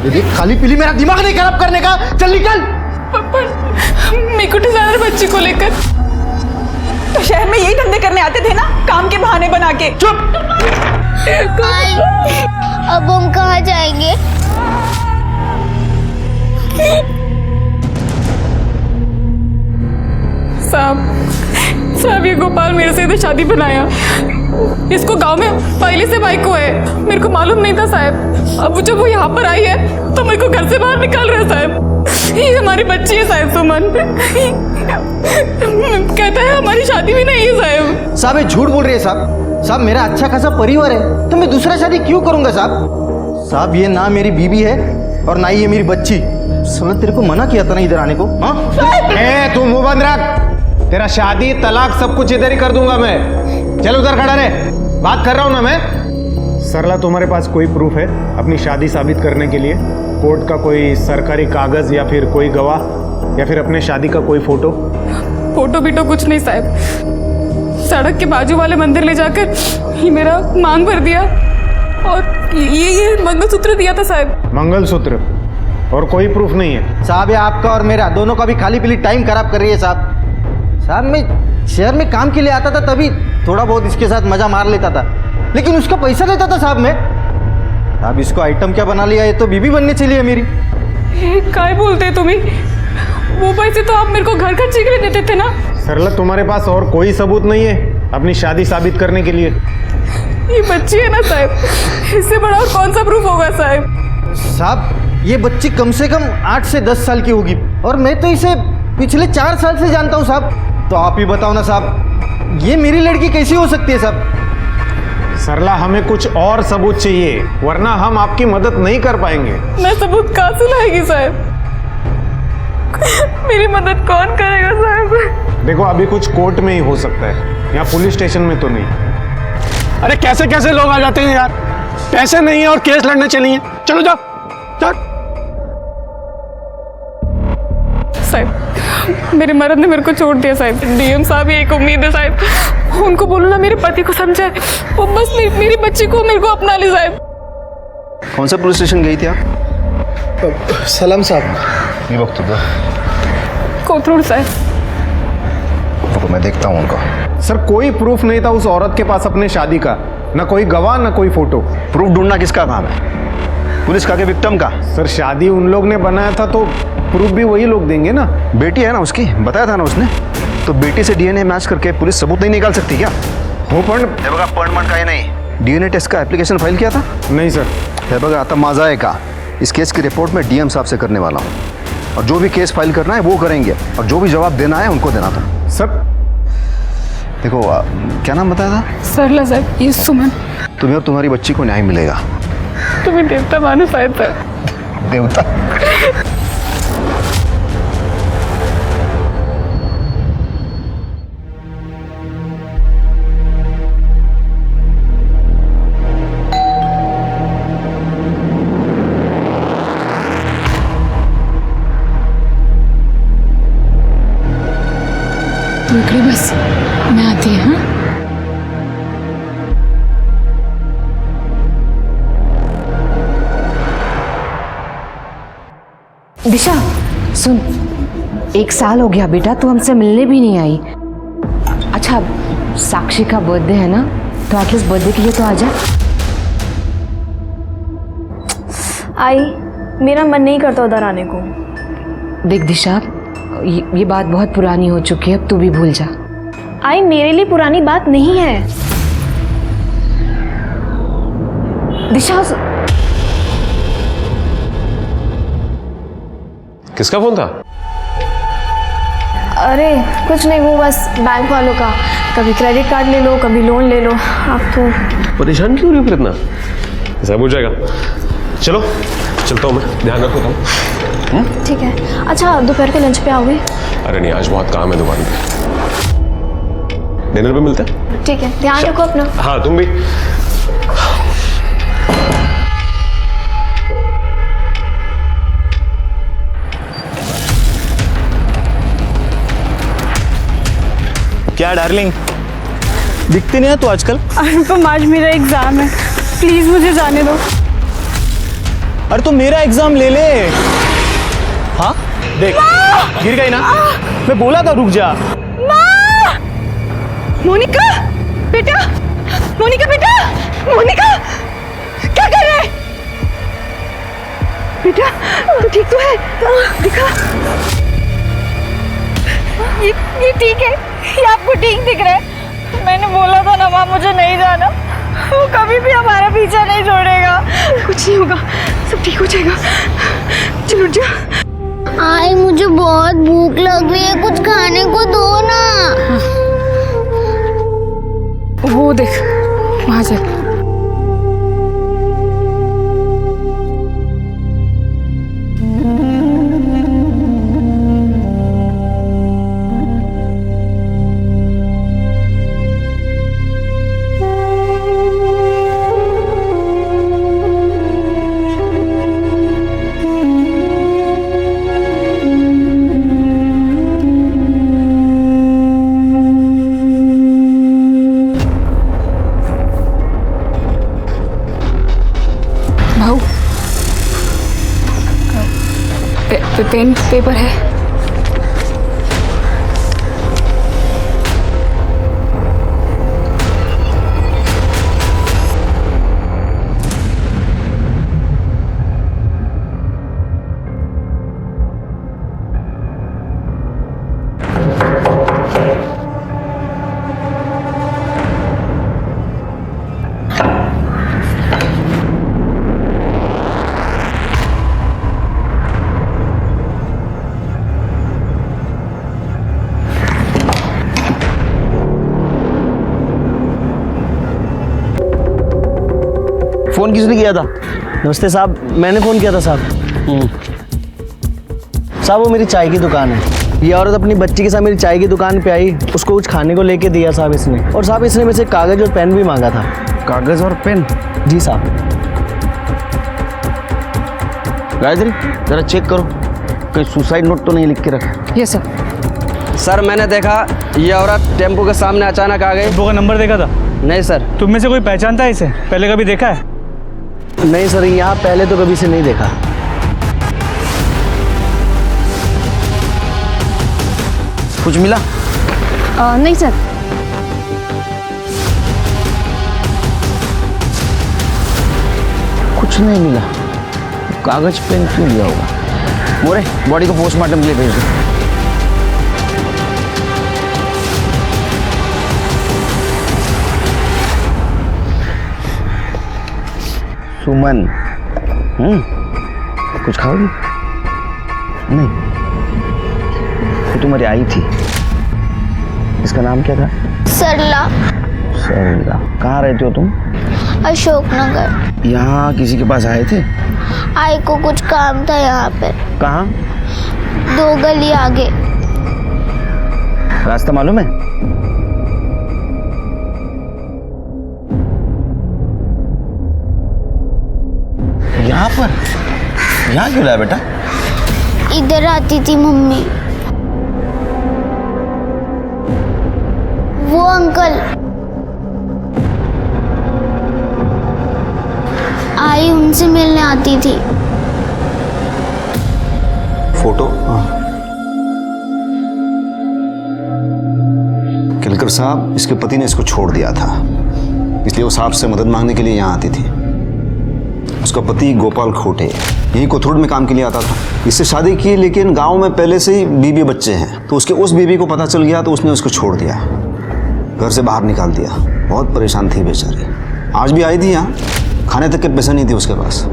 ये खाली पीली मेरा दिमाग नहीं खराब करने का, चल निकल। पापा मेरे को डिजाइनर बच्ची को लेकर तो शहर में यही धंधे करने आते थे ना, काम के बहाने बना के। चुप। अब हम कहाँ जाएंगे? साहब ये गोपाल मेरे से तो शादी बनाया। इसको गांव में पहले से बाइक को है, मेरे को मालूम नहीं था साहब। अब जब वो यहाँ पर आई है तो मेरे को घर से बाहर निकाल रहा है साहब। ये हमारी बच्ची है साहब, सुमन। कहता है हमारी शादी भी नहीं है साहब। साहब ये झूठ बोल रही है साहब। साहब मेरा अच्छा खासा परिवार है, तो मैं दूसरा शादी क्यों करूंगा साहब? साहब ये ना मेरी बीवी है और ना ही ये मेरी बच्ची। सुन तेरे को मना किया था ना इधर आने को। हाँ तू मुंह बंद रख, तेरा शादी तलाक सब कुछ इधर ही कर दूंगा मैं। चल उधर खड़ा रहे, बात कर रहा हूं ना मैं। सरला तुम्हारे पास कोई प्रूफ है अपनी शादी साबित करने के लिए? कोर्ट का कोई सरकारी कागज या फिर कोई गवाह या फिर अपने शादी का कोई फोटो? फोटो बीटो कुछ नहीं साहब। सड़क के बाजू वाले मंदिर ले जाकर ये मेरा मांग भर दिया और ये मंगलसूत्र दिया था साहब। मंगलसूत्र और कोई प्रूफ नहीं है? साहब ये आपका और मेरा दोनों का भी खाली पीली टाइम खराब कर रही है साहब। साहब मैं शहर में काम के लिए आता था, तभी थोड़ा बहुत इसके साथ मजा मार लेता था, लेकिन उसका पैसा लेता था साहब मैं। साहब इसको आइटम क्या बना लिया, ये तो बीबी बनने चली है मेरी। काय बोलते तुम्ही? वो पैसे तो आप मेरे को घर खर्चे के लिए देते थे ना। सरला तुम्हारे पास और कोई सबूत नहीं है अपनी शादी साबित करने के लिए? ये बच्ची है ना साहब, इससे बड़ा और कौन सा प्रूफ होगा साहब? साहब ये बच्ची कम से कम 8 से 10 साल की होगी और मैं तो इसे पिछले 4 साल से जानता हूँ साहब। तो आप ही बताओ ना साहब, ये मेरी लड़की कैसी हो सकती है साहब? सरला हमें कुछ और सबूत चाहिए, वरना हम आपकी मदद नहीं कर पाएंगे। मैं सबूत कहाँ से लाएगी साहब? मेरी मदद कौन करेगा साहब? देखो अभी कुछ कोर्ट में ही हो सकता है, यहाँ पुलिस स्टेशन में तो नहीं। अरे कैसे कैसे लोग आ जाते हैं यार, पैसे नहीं है और केस लड़ने चली हैं। चलो जाओ जाओ। साहब मेरे मर्द ने मेरे को छोड़ दिया साहब। डीएम साहब ही एक उम्मीद है साहब, उनको बोलो ना मेरे पति को समझाए, वो बस मेरी बच्ची को मेरे को अपना ले साहब। कौन सा पुलिस स्टेशन गई थी आप? सलाम साहब। ये वक्त होगा कोथरूड साहब। रुको मैं देखता हूँ उनको। सर कोई प्रूफ नहीं था उस औरत के पास अपने शादी का, ना कोई गवाह ना कोई फोटो। प्रूफ ढूंढना किसका काम है, पुलिस का के विक्टिम का? सर शादी उन लोग ने बनाया था तो प्रूफ भी वही लोग देंगे ना। बेटी है ना उसकी, बताया था ना उसने, तो बेटी से डीएनए मैच करके पुलिस सबूत नहीं निकाल सकती क्या? हो पण बघा पण काही नहीं। डीएनए टेस्ट का एप्लीकेशन फाइल किया था? नहीं सर। हे बघा आता माझा आहे का, इस केस की रिपोर्ट मैं डीएम साहब से करने वाला हूँ और जो भी केस फाइल करना है वो करेंगे और जो भी जवाब देना है उनको देना था। सर देखो क्या नाम बताया था? सरला साहब, ये सुमन। तुम्हें और तुम्हारी बच्ची को न्याय मिलेगा। तुम्हें देवता मानो शायद सर। देवता? तुमकडे बस, मैं आती है। हाँ दिशा सुन, 1 साल हो गया बेटा, तू हमसे मिलने भी नहीं आई। अच्छा साक्षी का बर्थडे है ना, तो एटलीस्ट बर्थडे के लिए तो आ जा। आई मेरा मन नहीं करता उधर आने को। देख दिशा, ये बात बहुत पुरानी हो चुकी है, अब तू भी भूल जा। आई मेरे लिए पुरानी बात नहीं है। दिशा किसका फोन था? अरे कुछ नहीं, वो बस बैंक वालों का, कभी क्रेडिट कार्ड ले लो कभी लोन ले लो। आप तो परेशान क्यों हो रही हो फिर इतना? सब हो जाएगा, चलो चलता हूँ मैं, ध्यान रखो तुम। ठीक है। अच्छा दोपहर के लंच पे आओगे? अरे नहीं आज बहुत काम है दुकान पे, डिनर पे मिलते हैं। ठीक है, ध्यान रखो अपना। हाँ तुम भी। क्या डार्लिंग, दिखती नहीं है तू आजकल? अनुपम आज मेरा एग्जाम है, प्लीज मुझे जाने दो। अरे तो मेरा एग्जाम ले ले। हाँ देख, गिर गई ना, मैं बोला था रुक जा। मोनिका बेटा, मोनिका बेटा, मोनिका क्या कर रहे? बेटा तू ठीक तो है? दिखा। ये ठीक है, ये आपको ठीक दिख रहा है। मैंने बोला था ना माँ, मुझे नहीं जाना, वो कभी भी हमारा पीछा नहीं छोड़ेगा। कुछ नहीं होगा, सब ठीक हो जाएगा। चलो जा। आई मुझे बहुत भूख लग रही है, कुछ खाने को दो ना। वो देख वहां से। भाऊ पेन पेपर है। फोन किसने किया था? नमस्ते साहब, मैंने फोन किया था साहब। साहब वो मेरी चाय की दुकान है। ये औरत अपनी बच्ची के साथ मेरी चाय की दुकान पे आई, उसको कुछ खाने को लेके दिया साहब इसने, और साहब इसने मेरे से कागज और पेन भी मांगा था। कागज और पेन? जी साहब। गायत्री जरा चेक करो, कहीं सुसाइड नोट तो नहीं लिख के रखा। Yes sir. सर मैंने देखा ये औरत टेम्पो के सामने अचानक आ गई। टेम्पो का नंबर देखा था? नहीं सर। तुम में से कोई पहचानता है इसे? पहले कभी देखा है? नहीं सर, यहाँ पहले तो कभी से नहीं देखा। कुछ मिला? नहीं सर। कुछ नहीं मिला। कागज पेन क्यों लिया होगा? मोरे बॉडी को पोस्टमार्टम के लिए भेज दो। सुमन, कुछ खाओगी? नहीं, वो तुम्हारी आई थी, इसका नाम क्या था? सरला। सरला। कहाँ रहते हो तुम? अशोकनगर। यहाँ किसी के पास आए थे? आई को कुछ काम था यहाँ पे। कहाँ? 2 गली आगे। रास्ता मालूम है? यहाँ पर? यहाँ क्यों लाया बेटा? इधर आती थी मम्मी। वो अंकल आई उनसे मिलने आती थी। फोटो? केलकर साहब, इसके पति ने इसको छोड़ दिया था, इसलिए वो साहब से मदद मांगने के लिए यहाँ आती थी। उसका पति गोपाल खोटे यही कोथरूड में काम के लिए आता था। इससे शादी की, लेकिन गांव में पहले से ही बीवी बच्चे हैं, तो उसके उस बीवी को पता चल गया तो उसने उसको छोड़ दिया, घर से बाहर निकाल दिया। बहुत परेशान थी बेचारी। आज भी आई थी यहाँ, खाने तक के पैसे नहीं थे उसके पास।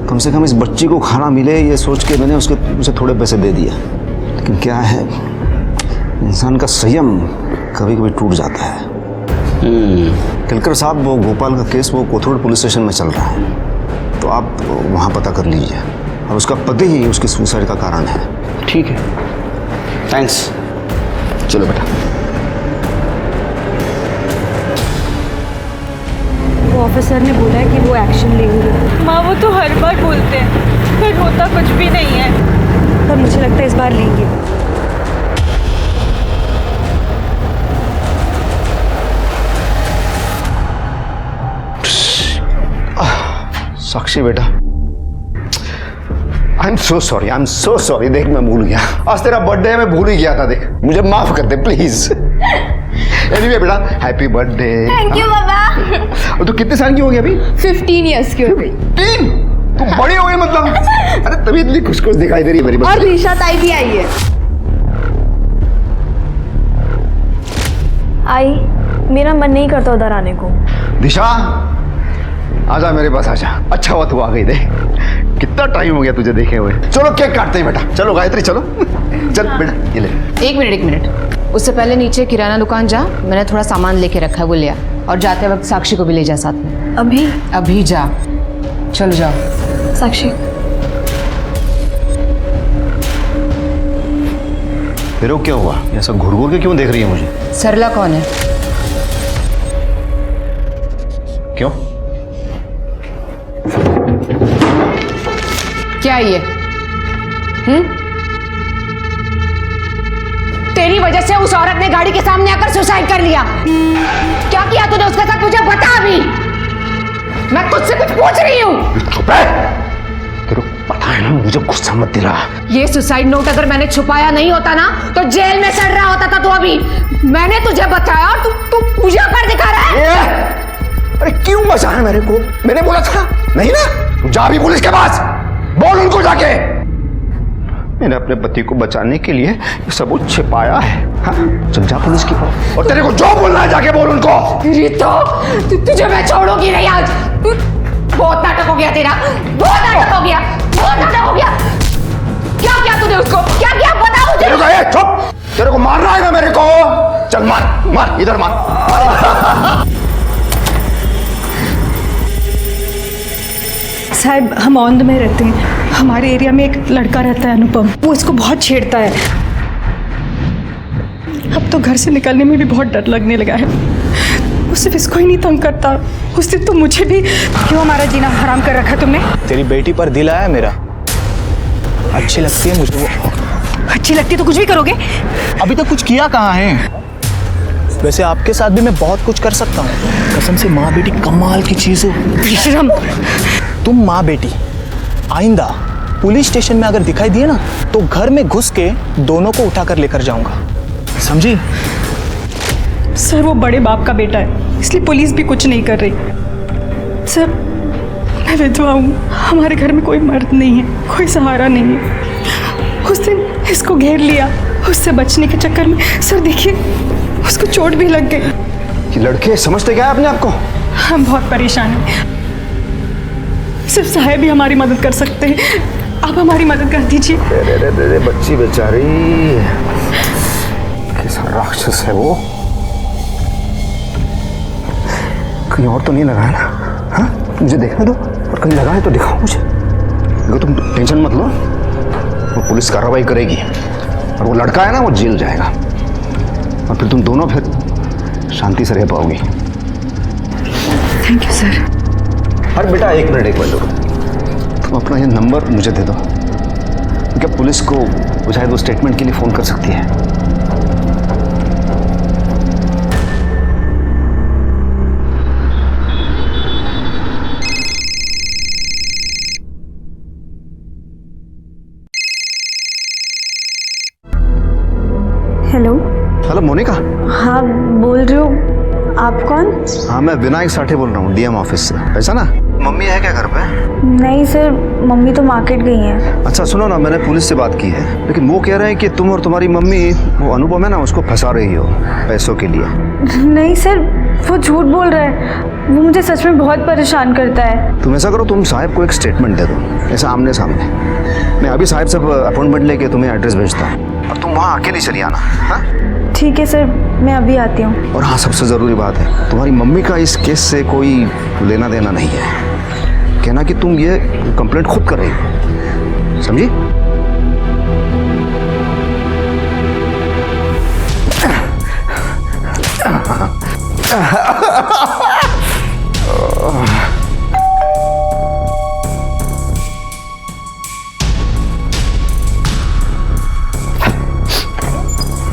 कम से कम इस बच्ची को खाना मिले ये सोच के मैंने उसे थोड़े पैसे दे दिए। लेकिन क्या है, इंसान का संयम कभी कभी टूट जाता है। केलकर साहब, वो गोपाल का केस वो कोथरूड पुलिस स्टेशन में चल रहा है, तो आप वहाँ पता कर लीजिए। और उसका पति ही उसकी सुसाइड का कारण है। ठीक है, थैंक्स। चलो बेटा। वो ऑफिसर ने बोला है कि वो एक्शन लेंगे। माँ वो तो हर बार बोलते हैं, पर होता कुछ भी नहीं है। पर मुझे लगता है इस बार लेंगे। साक्षी बेटा, आई एम सो सॉरी। देख मैं भूल गया, आज तेरा बर्थडे है, मैं भूल ही गया था। देख मुझे माफ कर दे प्लीज। एनीवे बेटा हैप्पी बर्थडे। थैंक यू बाबा। और तू कितने साल की हो गई अभी? 15 इयर्स की हो गई। 3? तू बड़ी हो गई मतलब। अरे तभी इतनी खुश खुश दिखाई दे रही है मेरी बच्ची। और दिशा ताई भी आई है। आई, मेरा मन नहीं करता उधर आने को। दिशा आजा मेरे पास आजा। अच्छा हुआ तू आ गई। दे कितना टाइम हो गया तुझे देखे हुए। चलो केक काटते हैं बेटा। चलो गायत्री चलो। चल बेटा ये ले। एक मिनट, उससे पहले नीचे किराना दुकान जा, मैंने थोड़ा सामान लेके रखा है, वो ले आ। और जाते वक्त साक्षी को भी ले जा साथ में। अभी जा, चलो जाओ। साक्षी, फिर वो क्या हुआ? ऐसा घूर घूर के क्यों देख रही है मुझे? सरला कौन है? क्यों? क्या ये? तेरी वजह से उस औरत ने गाड़ी के सामने आकर सुसाइड कर लिया। क्या किया तूने उसके साथ, मुझे बता अभी। मैं तुझसे कुछ पूछ रही हूँ। चुप है। तेरे को पता है ना, मुझे गुस्सा मत दिला। ये सुसाइड नोट अगर मैंने छुपाया नहीं होता ना तो जेल में सड़ रहा होता था तू अभी। मैंने तुझे बताया और तू मुझे कर दिखा रहा है। अरे क्यों बचाया मेरे को? मैंने बोला था नहीं ना? जा भी पुलिस के पास, बोल उनको जाके। मैंने अपने पति को बचाने के लिए ये सबूत छिपाया है। हाँ? चल जा पुलिस के पास, और तेरे को जो बोलना है जाके बोल उनको। तुझे मैं छोड़ूंगी नहीं आज। बहुत नाटक हो गया तेरा, बहुत नाटक हो गया, बहुत नाटक हो गया। क्या किया तूने उसको? क्या किया बता मुझे। चुप, तेरे को मारना है ना मेरे को? चल मार मार, इधर मार। साहब हम औंध में रहते हैं। हमारे एरिया में एक लड़का रहता है अनुपम, वो इसको बहुत छेड़ता है। अब तो घर से निकलने में भी बहुत डर लगने लगा है। वो सिर्फ इसको ही नहीं तंग करता, उस दिन तो मुझे भी। क्यों हमारा जीना हराम कर रखा तुमने? तेरी बेटी पर दिल आया मेरा, अच्छी लगती है मुझे वो। अच्छी लगती तो कुछ भी करोगे। अभी तक कुछ किया कहाँ है? वैसे आपके साथ भी मैं बहुत कुछ कर सकता हूँ। कसम से माँ बेटी कमाल की चीज़ है। विक्रम, तुम माँ बेटी आइंदा पुलिस स्टेशन में अगर दिखाई दिए ना तो घर में घुस के दोनों को उठाकर लेकर जाऊंगा, समझी? सर वो बड़े बाप का बेटा है, इसलिए पुलिस भी कुछ नहीं कर रही। सर मैं विधवा हूँ, हमारे घर में कोई मर्द नहीं है, कोई सहारा नहीं है। उस दिन इसको घेर लिया, उससे बचने के चक्कर में सर देखिए उसको चोट भी लग गई। ये लड़के समझते क्या है अपने आप को? हम बहुत परेशान हैं, सिर्फ साहब ही हमारी मदद कर सकते हैं। आप हमारी मदद कर दीजिए। दे बच्ची बेचारी, कैसा राक्षस है वो। कहीं और तो नहीं लगा है ना? हाँ मुझे देखने दो, और कहीं लगा है तो दिखाओ मुझे। देखो तुम टेंशन मत लो, वो पुलिस कार्रवाई करेगी और वो लड़का है ना वो जेल जाएगा, और फिर तुम दोनों फिर शांति से रह पाओगी। Thank you sir. अरे बेटा एक मिनट रुको, तुम अपना ये नंबर मुझे दे दो। क्या पुलिस को वो शायद वो स्टेटमेंट के लिए फ़ोन कर सकती है। हेलो। हेलो मोनिका। हाँ बोल रही हो, आप कौन? हाँ मैं विनायक साठे बोल रहा हूँ डीएम ऑफिस से। ऐसा ना? मम्मी है क्या घर पे? नहीं सर, मम्मी तो मार्केट गई हैं। अच्छा सुनो ना, मैंने पुलिस से बात की है, लेकिन वो कह रहे हैं कि तुम और तुम्हारी मम्मी वो अनुपम है ना उसको फंसा रही हो पैसों के लिए। नहीं सर, वो झूठ बोल रहा है, वो मुझे सच में बहुत परेशान करता है। तुम ऐसा करो, तुम साहब को एक स्टेटमेंट दे दो, ऐसा आमने सामने। मैं अभी साहब से अपॉइंटमेंट लेके तुम्हें एड्रेस भेजता हूँ, और तुम वहाँ अकेली चली आना। हाँ ठीक है सर, मैं अभी आती हूँ। और हाँ सबसे ज़रूरी बात है, तुम्हारी मम्मी का इस केस से कोई लेना देना नहीं है। कहना कि तुम ये कंप्लेंट खुद कर रही हो, समझी?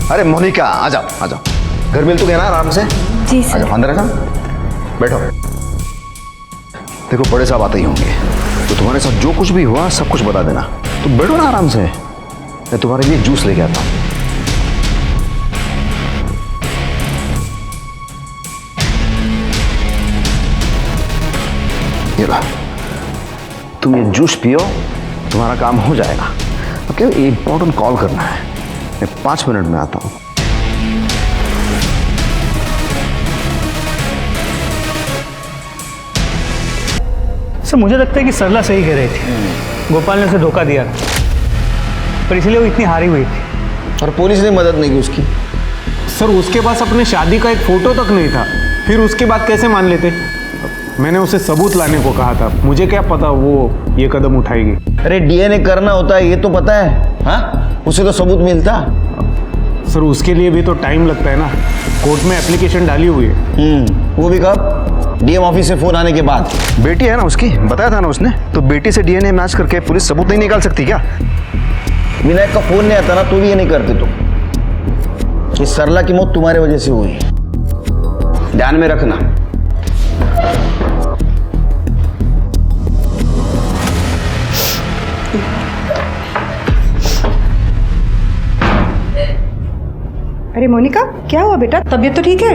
अरे मोनिका आ जाओ आ जाओ, घर मिल तो गया ना आराम से? जी सर। आ जाओ अंदर आ जाओ, बैठो। देखो बड़े साहब आते ही होंगे, तो तुम्हारे साथ जो कुछ भी हुआ सब कुछ बता देना। तो बैठो ना आराम से, मैं तुम्हारे लिए जूस लेके आता हूं। ये लो, तुम ये जूस पियो, तुम्हारा काम हो जाएगा। ओके, इंपॉर्टेंट कॉल करना है, मैं 5 मिनट में आता हूं। सर मुझे लगता है कि सरला सही कह रही थी, गोपाल ने उसे धोखा दिया पर इसलिए वो इतनी हारी हुई थी। और पुलिस ने मदद नहीं की उसकी। सर उसके पास अपने शादी का एक फोटो तक नहीं था, फिर उसकी बात कैसे मान लेते? मैंने उसे सबूत लाने को कहा था, मुझे क्या पता वो ये कदम उठाएगी। अरे डीएनए करना होता है, ये तो पता है। हाँ, उसे तो सबूत मिलता। सर उसके लिए भी तो टाइम लगता है ना, कोर्ट में एप्लीकेशन डाली हुई है। वो भी कब? डीएम ऑफिस से फोन आने के बाद। बेटी है ना उसकी, बताया था ना उसने, तो बेटी से डीएनए मैच करके पुलिस सबूत नहीं निकाल सकती क्या? विनायक का फोन नहीं आता ना, तो भी ये नहीं करते तुम। कि सरला की मौत तुम्हारे वजह से हुई, ध्यान में रखना। अरे मोनिका, क्या हुआ बेटा? तबीयत तो ठीक है?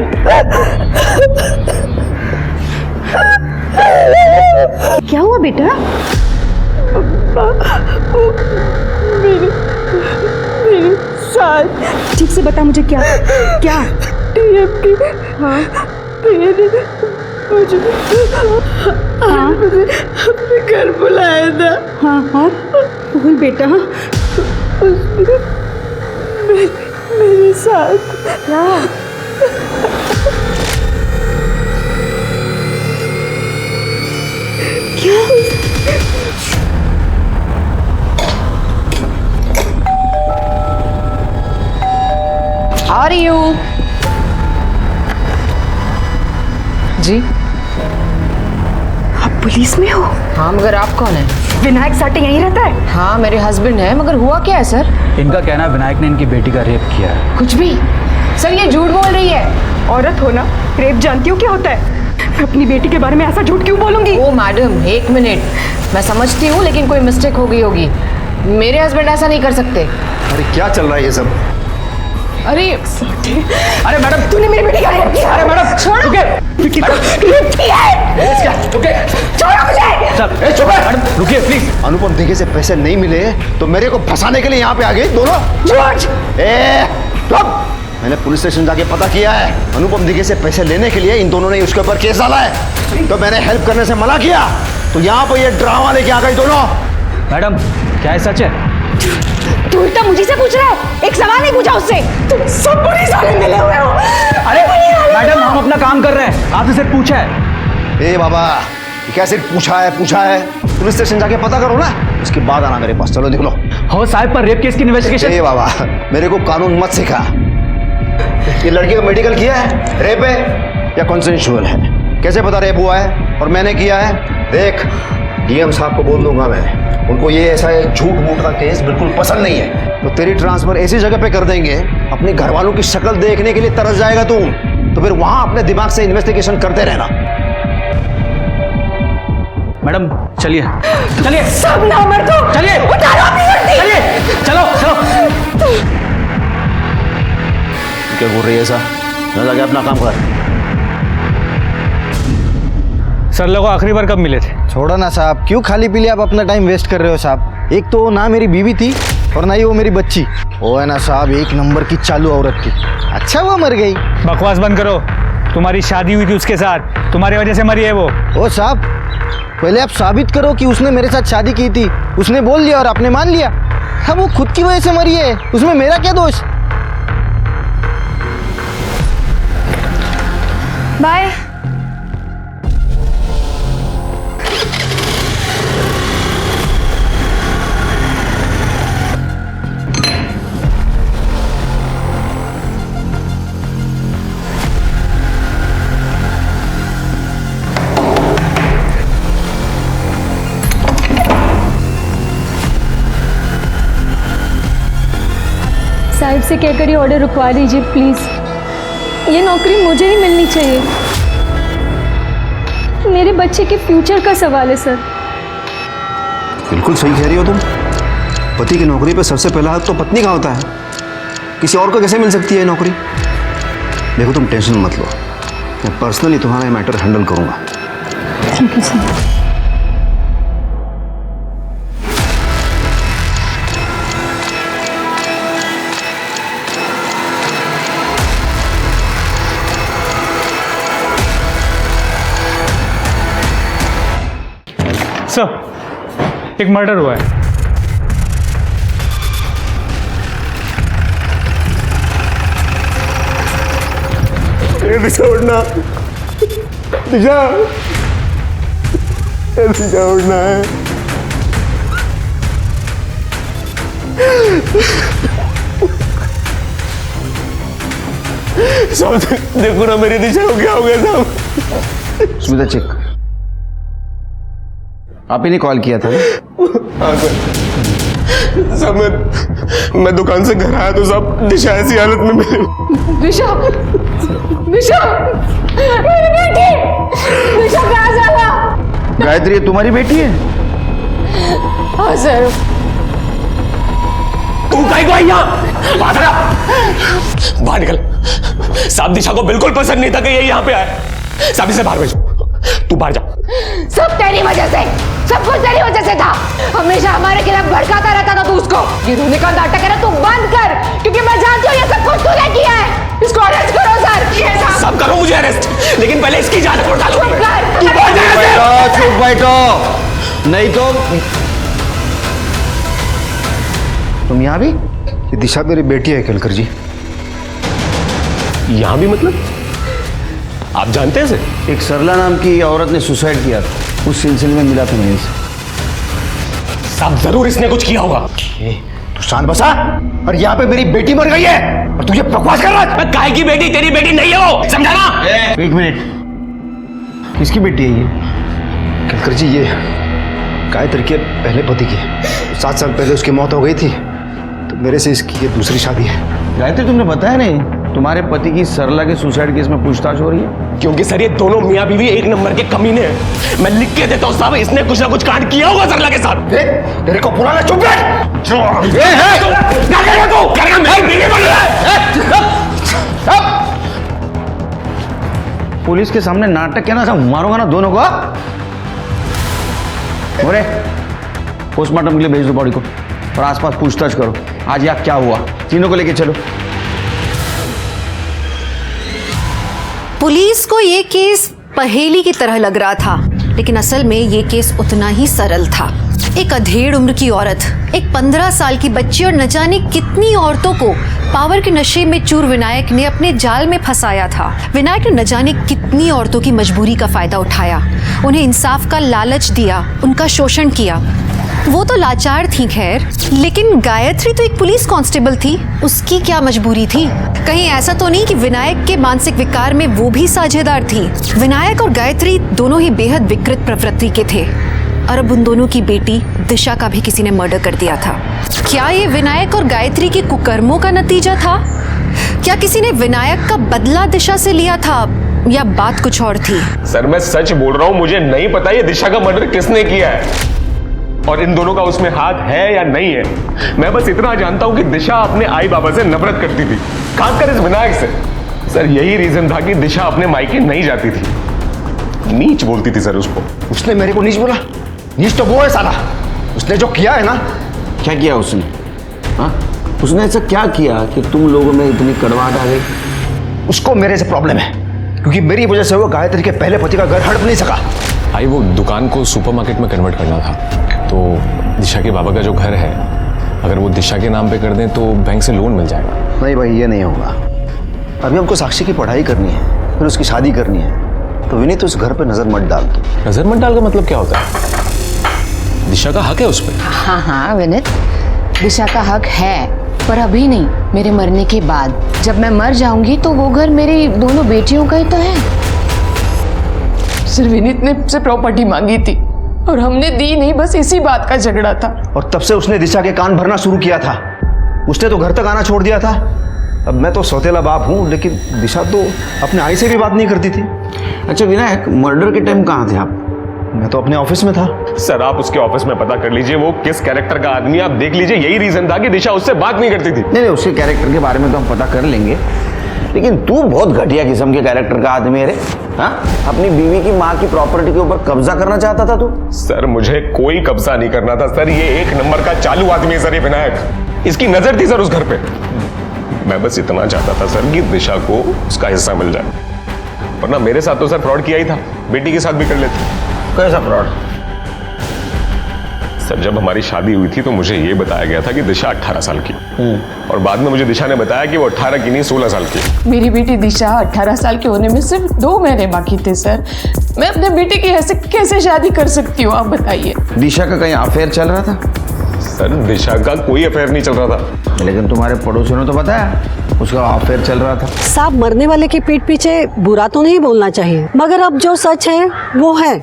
क्या हुआ बेटा? मेरी सास। ठीक से बता मुझे, क्या क्या? डीएम की। हाँ, मुझे अपने घर बुलाया था। हाँ हाँ, बोल बेटा। मेरे साथ क्या? आ रही हूँ जी। आप पुलिस में हो? हाँ, मगर आप कौन है? विनायक साटे यहीं रहता है? हाँ, मेरे हस्बैंड है, मगर हुआ क्या है सर? इनका कहना है विनायक ने इनकी बेटी का रेप किया है। कुछ भी सर, ये झूठ बोल रही है। औरत हो ना, रेप जानती हो क्या होता है? मैं अपनी बेटी के बारे में ऐसा झूठ क्यों बोलूंगी? ओ मैडम, 1 मिनट, मैं समझती हूँ, लेकिन कोई मिस्टेक हो गई होगी। मेरे हस्बैंड ऐसा नहीं कर सकते। अरे क्या चल रहा है ये सब? अरे मैडम, तूने मेरी बेटी का रेप किया। अरे मैडम, छोड़ो। रेप किया है। छोड़ो मुझे। चल, चुप है। मैडम रुकिए प्लीज। अनुपम दिघे से पैसे नहीं मिले तो मेरे को फंसाने के लिए यहाँ पे आ गए दोनों। चुप। मैंने पुलिस स्टेशन जाके पता किया है, अनुपम दिघे से पैसे लेने के लिए इन दोनों ने उसके ऊपर केस डाला है। तो मैंने हेल्प करने से मना किया, तो यहाँ पर ये ड्रामा लेके आ गई दोनों। मैडम, क्या है सच है? तू उल्टा मुझे से पूछ रहा है, एक सवाल नहीं पूछा उससे। तुम सब पुलिस वाले मिले हुए हो। अरे मैडम, हम अपना काम कर रहे हैं, आपसे सिर्फ पूछा है। ए बाबा, कैसे पूछा है? पुलिस स्टेशन जाके पता करो ना, उसके बाद आना मेरे पास। चलो देख लो। हो साहब, पर रेप केस की इन्वेस्टिगेशन। ए बाबा, मेरे को कानून मत सिखा। ये लड़की का मेडिकल किया है, रेप है या कॉन्सेंशुअल है? कैसे पता रेप हुआ है और मैंने किया है? देख, डीएम साहब को बोल दूंगा मैं, उनको ये ऐसा झूठ मूठ का केस बिल्कुल पसंद नहीं है। तो तेरी ट्रांसफर ऐसी जगह पे कर देंगे, अपने घर वालों की शक्ल देखने के लिए तरस जाएगा तू। तो फिर वहां अपने दिमाग से इन्वेस्टिगेशन करते रहना। मैडम चलिए चलिए। सब ना मर दो। चलिए उतारो अपनी वर्दी। चलिए, चलो चलो। क्या बोल रही है ऐसा? ना जाके अपना काम कर। सर लोग आखिरी बार कब मिले थे? छोड़ो ना साहब, क्यों खाली पीली आप अपना टाइम वेस्ट कर रहे हो साहब? एक तो ना मेरी बीवी थी और ना ही वो मेरी बच्ची। वो है ना साहब, एक नंबर की चालू औरत थी। अच्छा वो मर गई। बकवास बंद करो। तुम्हारी शादी हुई थी उसके साथ, तुम्हारी वजह से मरी है वो। ओ साहब, पहले आप साबित करो कि उसने मेरे साथ शादी की थी। उसने बोल लिया और आपने मान लिया। हाँ, वो खुद की वजह से मरी है, उसमें मेरा क्या दोष? बाय। साहिब से कहकर ये ऑर्डर रुकवा दीजिए प्लीज़। ये नौकरी मुझे ही मिलनी चाहिए। मेरे बच्चे के फ्यूचर का सवाल है सर। बिल्कुल सही कह रही हो तुम। पति की नौकरी पे सबसे पहला हक तो पत्नी का होता है। किसी और को कैसे मिल सकती है ये नौकरी? देखो तुम टेंशन मत लो, मैं पर्सनली तुम्हारा ये मैटर हैंडल करूंगा। Thank you sir. सर, एक मर्डर हुआ है। दिशा उड़ना, दिशा दिशा उड़ना है। सब देखो ना मेरी दिशा को क्या हो गया साहब। सुविधा चेक, आप ही ने कॉल किया था ना? हाँ सर। सब मैं दुकान से घर आया तो सब दिशा ऐसी हालत में मिली। दिशा, दिशा, मेरी बेटी, दिशा कहाँ चला? गायत्री ये तुम्हारी बेटी है? हाँ सर। तू काहे को आई यहाँ? बाहर निकल। साहब दिशा को बिल्कुल पसंद नहीं था कि ये यहाँ पे आए। साहब इसे बाहर भेजो। तू बाहर जा। सब तेरी वजह से, सब कुछ तेरी वजह से था। हमेशा हमारे खिलाफ भड़काता रहता था तू उसको। ये रोने का नाटक है ना, तू बंद कर, क्योंकि मैं जानती हूँ ये सब कुछ तूने किया है। इसको अरेस्ट करो सर। सब करो मुझे अरेस्ट, लेकिन पहले इसकी जान छोड़ डालो। चुप बैठो, नहीं तो तुम यहाँ भी? ये दिशा मेरी बेटी है केलकर जी। यहाँ भी मतलब? आप जानते हैं इसे? एक सरला नाम की औरत ने सुसाइड किया था, उस सिलसिले में मिला था मैं इसे। सब जरूर इसने कुछ किया होगा। तू शांत बसा। और यहाँ पे मेरी बेटी मर गई है और तुझे बकवास कर रहा है। काहे की बेटी? तेरी बेटी नहीं है वो, समझा ना? एक मिनट, किसकी बेटी है ये? केलकर जी ये गायत्री के पहले पति की, 7 साल पहले उसकी मौत हो गई थी, तो मेरे से इसकी ये दूसरी शादी है। गायत्री तुमने बताया नहीं, तुम्हारे पति की सरला के सुसाइड केस में पूछताछ हो रही है? क्योंकि सर ये दोनों मियाँ बीवी एक नंबर के कमीने हैं। मैं लिख के देता हूँ साहब, इसने कुछ ना कुछ कांड किया होगा सरला के साथ। तेरे को पुराना चुप पुलिस के सामने नाटक क्या ना, सब मारूंगा ना दोनों को। बोले पोस्टमार्टम के लिए भेज दो बॉडी को और आसपास पूछताछ करो। आज यहाँ क्या हुआ, तीनों को लेके चलो। पुलिस को ये केस पहेली की तरह लग रहा था, लेकिन असल में ये केस उतना ही सरल था। एक अधेड़ उम्र की औरत, एक 15 साल की बच्ची और न जाने कितनी औरतों को पावर के नशे में चूर विनायक ने अपने जाल में फंसाया था। विनायक ने न जाने कितनी औरतों की मजबूरी का फायदा उठाया, उन्हें इंसाफ का लालच दिया, उनका शोषण किया। वो तो लाचार थी खैर, लेकिन गायत्री तो एक पुलिस कांस्टेबल थी, उसकी क्या मजबूरी थी? कहीं ऐसा तो नहीं कि विनायक के मानसिक विकार में वो भी साझेदार थी? विनायक और गायत्री दोनों ही बेहद विकृत प्रवृत्ति के थे और अब उन दोनों की बेटी दिशा का भी किसी ने मर्डर कर दिया था। क्या ये विनायक और गायत्री के कुकर्मों का नतीजा था? क्या किसी ने विनायक का बदला दिशा से लिया था या बात कुछ और थी? सर मैं सच बोल रहा हूँ, मुझे नहीं पता ये दिशा का मर्डर किसने किया है और इन दोनों का उसमें हाथ है या नहीं है। मैं बस इतना जानता हूं कि दिशा अपने आई बाबा से नफरत करती थी, खासकर इस विनायक से। सर यही रीजन था कि दिशा अपने मायके नहीं जाती थी। नीच बोलती थी सर उसको। उसने मेरे को नीच बोला? नीच तो वो है साला, उसने जो किया है ना। क्या किया उसने? हाँ, उसने ऐसा क्या किया कि तुम लोगों में इतनी कड़वाहट आ गई? उसको मेरे से प्रॉब्लम है, क्योंकि मेरी वजह से वो गायत्री के पहले पति का घर हड़प नहीं सका। भाई वो दुकान को सुपरमार्केट में कन्वर्ट करना था, तो दिशा के बाबा का जो घर है, अगर वो दिशा के नाम पे कर दें तो बैंक से लोन मिल जाएगा। नहीं भाई, ये नहीं होगा। अभी हमको साक्षी की पढ़ाई करनी है, फिर उसकी शादी करनी है, तो विनीत उस घर पे नजर मत डाल दो। नजर मत डाल का मतलब क्या होता है? दिशा का हक है उस पर। हाँ हाँ विनीत, दिशा का हक है, पर अभी नहीं, मेरे मरने के बाद। जब मैं मर जाऊंगी तो वो घर मेरी दोनों बेटियों का ही तो है। सर विनीत ने मुझसे प्रॉपर्टी मांगी थी और हमने दी नहीं, बस इसी बात का झगड़ा था। और तब से उसने दिशा के कान भरना शुरू किया था। उसने तो घर तक आना छोड़ दिया था। अब मैं तो सौतेला बाप हूँ, लेकिन दिशा तो अपने आई से भी बात नहीं करती थी। अच्छा विनायक, मर्डर के टाइम कहाँ थे आप? मैं तो अपने ऑफिस में था। सर आप उसके ऑफिस में पता कर लीजिए वो किस कैरेक्टर का आदमी है, आप देख लीजिए। यही रीजन था कि दिशा उससे बात नहीं करती थी। नहीं, उसके कैरेक्टर के बारे में तो हम पता कर लेंगे, लेकिन तू बहुत घटिया किस्म के कैरेक्टर का आदमी है रे। हाँ, अपनी बीवी की माँ की प्रॉपर्टी के ऊपर कब्जा करना चाहता था तू। सर मुझे कोई कब्जा नहीं करना था सर, ये एक नंबर का चालू आदमी है सर ये विनायक। इसकी नजर थी सर उस घर पे। मैं बस इतना चाहता था सर कि दिशा को उसका हिस्सा मिल जाए, वरना मेरे साथ तो सर फ्रॉड किया ही था, बेटी के साथ भी कर लेते। कैसा फ्रॉड? सर जब हमारी शादी हुई थी तो मुझे ये बताया गया था कि दिशा 18 साल की, और बाद में मुझे दिशा ने बताया कि वो 18 की नहीं 16 साल की। मेरी बेटी दिशा 18 साल के होने में सिर्फ 2 महीने बाकी थे सर। मैं अपने बेटे की ऐसे कैसे शादी कर सकती हूँ, आप बताइए। दिशा का कहीं अफेयर चल रहा था? सर दिशा का कोई अफेयर नहीं चल रहा था। लेकिन तुम्हारे पड़ोसियों ने तो बताया उसका अफेयर चल रहा था। साहब, मरने वाले की पीठ पीछे बुरा तो नहीं बोलना चाहिए, मगर अब जो सच है वो है।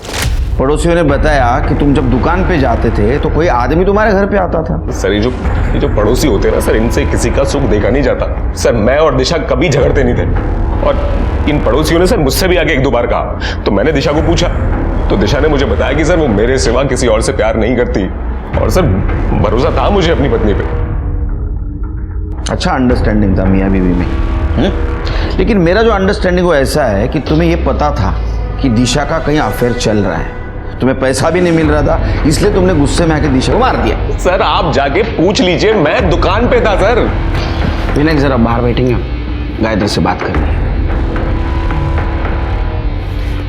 पड़ोसियों ने बताया कि तुम जब दुकान पे जाते थे तो कोई आदमी तुम्हारे घर पे आता था। सर ये जो पड़ोसी होते हैं ना सर, इनसे किसी का सुख देखा नहीं जाता। सर मैं और दिशा कभी झगड़ते नहीं थे, और इन पड़ोसियों ने सर मुझसे भी आगे 1-2 बार कहा। तो मैंने दिशा को पूछा तो दिशा ने मुझे बताया कि सर वो मेरे सिवा किसी और से प्यार नहीं करती, और सर भरोसा था मुझे अपनी पत्नी पे। अच्छा अंडरस्टैंडिंग था मियाँ बीवी में। लेकिन मेरा जो अंडरस्टैंडिंग वो ऐसा है कि तुम्हें ये पता था कि दिशा का कहीं अफेयर चल रहा है, तुम्हें पैसा भी नहीं मिल रहा था, इसलिए तुमने गुस्से में आके दिशा को मार दिया। सर आप जाके पूछ लीजिए, मैं दुकान पे था सर। विनायक जरा बाहर बैठेंगे, गायत्री से बात करनी है।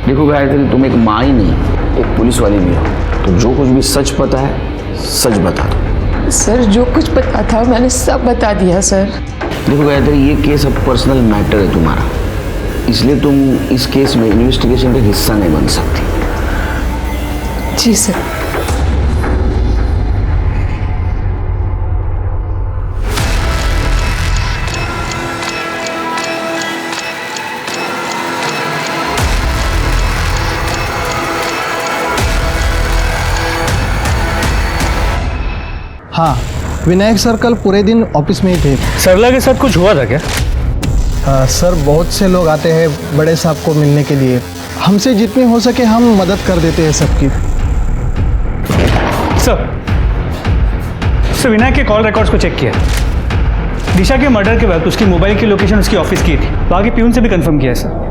देखो गायत्री, तुम एक माँ ही नहीं एक पुलिस वाली भी हो, तो जो कुछ भी सच पता है सच बता दो। सर जो कुछ पता था मैंने सब बता दिया सर। देखो गायत्री, ये केस अब पर्सनल मैटर है तुम्हारा, इसलिए तुम इस केस में इन्वेस्टिगेशन का हिस्सा नहीं बन सकती। जी सर। हाँ, विनायक सर कल पूरे दिन ऑफिस में ही थे। सरला के साथ कुछ हुआ था क्या? सर बहुत से लोग आते हैं बड़े साहब को मिलने के लिए, हमसे जितनी हो सके हम मदद कर देते हैं सबकी। सर विनायक के कॉल रिकॉर्ड्स को चेक किया। दिशा के मर्डर के वक्त उसकी मोबाइल की लोकेशन उसकी ऑफिस की थी, बाकी प्यून से भी कंफर्म किया है सर।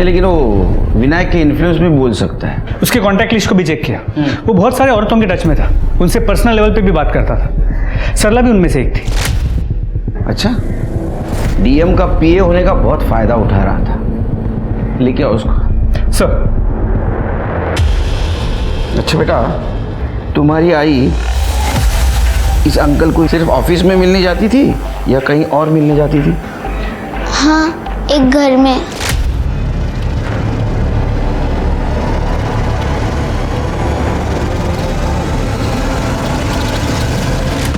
लेकिन वो विनायक के इन्फ्लुएंस में बोल सकता है। उसके कॉन्टैक्ट लिस्ट को भी चेक किया, वो बहुत सारे औरतों के टच में था, उनसे पर्सनल लेवल पे भी बात करता था। सरला भी उनमें से एक थी। अच्छा, डीएम का पीए होने का बहुत फायदा उठा रहा था, लेकिन उसको सर। अच्छा बेटा, तुम्हारी आई इस अंकल को सिर्फ ऑफिस में मिलने जाती थी या कहीं और मिलने जाती थी? हाँ, एक घर में।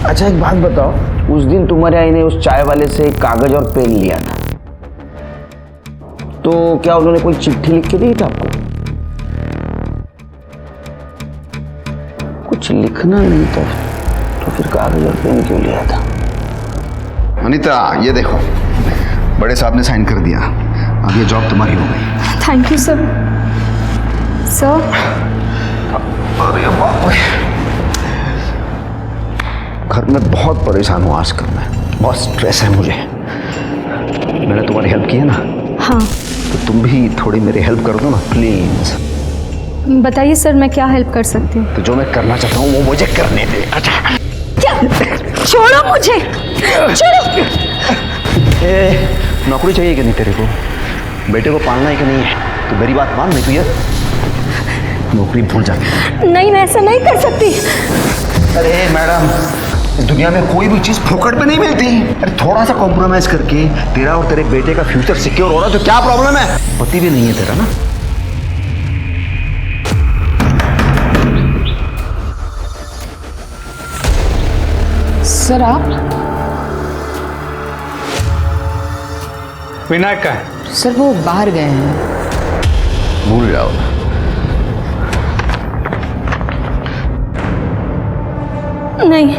अच्छा एक बात बताओ, उस दिन तुम्हारे आई ने उस चाय वाले से एक कागज और पेन लिया था, तो क्या उन्होंने कोई चिट्ठी लिख के दी थी आपको? कुछ लिखना नहीं था तो फिर कागज और पेन क्यों लिया था? अनीता, ये देखो, बड़े साहब ने साइन कर दिया, अब ये जॉब तुम्हारी हो गई। Thank you sir. सर अरे बाप रे, घर में बहुत परेशान हूँ आजकल मैं, बहुत स्ट्रेस है मुझे। मैंने तुम्हारी हेल्प की है ना? हाँ। तो तुम भी थोड़ी मेरी हेल्प कर दो ना प्लीज। बताइए सर, मैं क्या हेल्प कर सकती हूँ? तो जो मैं करना चाहता हूँ वो मुझे करने दे। अच्छा क्या? छोड़ो मुझे, छोड़ो। नौकरी चाहिए कि नहीं तेरे को? बेटे को पालना है कि नहीं है? तो मेरी बात मान, नहीं तो ये नौकरी भूल जा। नहीं, मैं ऐसा नहीं कर सकती। अरे मैडम, इस दुनिया में कोई भी चीज फोकट पे नहीं मिलती। अरे थोड़ा सा कॉम्प्रोमाइज करके तेरा और तेरे बेटे का फ्यूचर सिक्योर हो रहा, तो क्या प्रॉब्लम है? पति भी नहीं है तेरा ना? सर आप? विनायक का है सर, वो बाहर गए हैं। भूल जाओ। नहीं।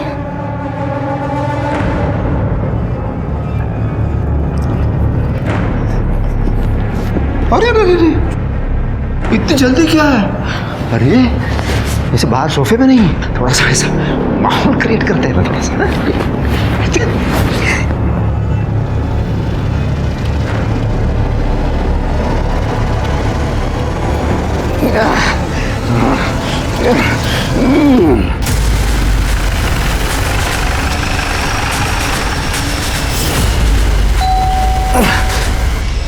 अरे अरे अरे, इतनी जल्दी क्या है? अरे वैसे बाहर सोफे में नहीं, थोड़ा सा ऐसा माहौल क्रिएट करते हैं ना, थोड़ा सा।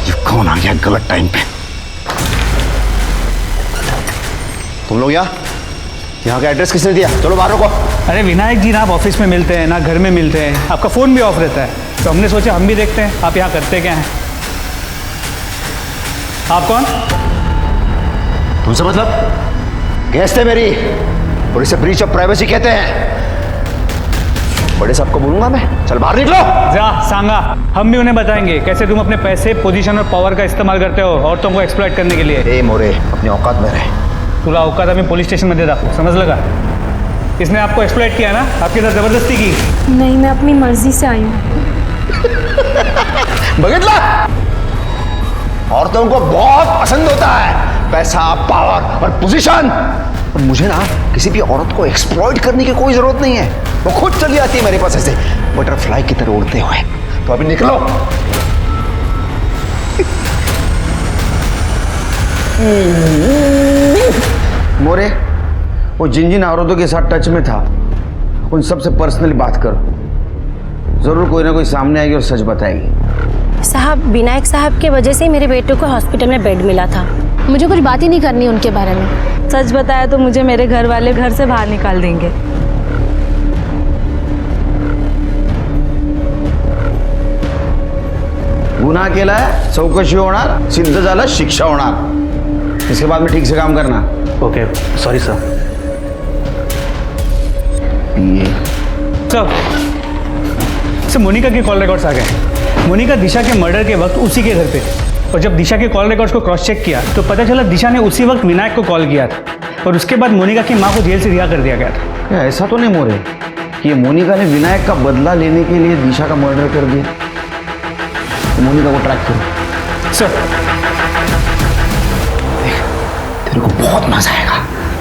ये कौन आ गया गलत टाइम पे? तुम लोग यहाँ का एड्रेस किसने दिया? चलो बाहर रुको। अरे विनायक जी ना आप ऑफिस में मिलते हैं ना घर में मिलते हैं, आपका फ़ोन भी ऑफ रहता है, तो हमने सोचा हम भी देखते हैं आप यहाँ करते क्या हैं। आप कौन? तुमसे मतलब? गेस्ट है मेरी, और इसे ब्रीच ऑफ प्राइवेसी कहते हैं। बड़े साहब को बोलूंगा मैं, चल बाहर निकलो। जा सांगा, हम भी उन्हें बताएंगे कैसे तुम अपने पैसे, पोजीशन और पावर का इस्तेमाल करते हो औरतों को एक्सप्लॉइट करने के लिए। ए मोरे, अपनी औकात में रहे। तुला औकात हमें पुलिस स्टेशन में दे दा, समझ लगा? इसने आपको एक्सप्लॉइट किया ना, आपके साथ जबरदस्ती की? नहीं, मैं अपनी मर्जी से आई हूँ। बगैतला औरतों को बहुत पसंद होता है पैसा, पावर और पोजीशन। और मुझे ना किसी भी औरत को एक्सप्लॉइट करने की कोई जरूरत नहीं है, वो खुद चली आती है मेरे पास ऐसे बटरफ्लाई की तरह उड़ते हुए। तो अभी निकलो। मोरे, वो जिन जिन औरतों के साथ टच में था उन सबसे पर्सनली बात करो, जरूर कोई ना कोई सामने आएगी और सच बताएगी। साहब, विनायक साहब के वजह से मेरे बेटे को हॉस्पिटल में बेड मिला था। मुझे कुछ बात ही नहीं करनी उनके बारे में। सच बताया तो मुझे मेरे घर वाले घर से बाहर निकाल देंगे। गुन्हा केलाय, चौकशी होणार, सिद्ध झालं, शिक्षा होणार। इसके बाद में ठीक से काम करना। Okay, sorry sir. ये सर मोनिका के कॉल रिकॉर्ड्स आ गए। मोनिका दिशा के मर्डर के वक्त उसी के घर पे, और जब दिशा के कॉल रिकॉर्ड्स को क्रॉस चेक किया तो पता चला दिशा ने उसी वक्त विनायक को कॉल किया था, और उसके बाद मोनिका की मां को जेल से रिहा कर दिया गया था। ऐसा तो नहीं मोरे कि ये मोनिका ने विनायक का बदला लेने के लिए दिशा का मर्डर कर दिया? मोनिका को ट्रैक करो सर। तेरे को बहुत मजा आएगा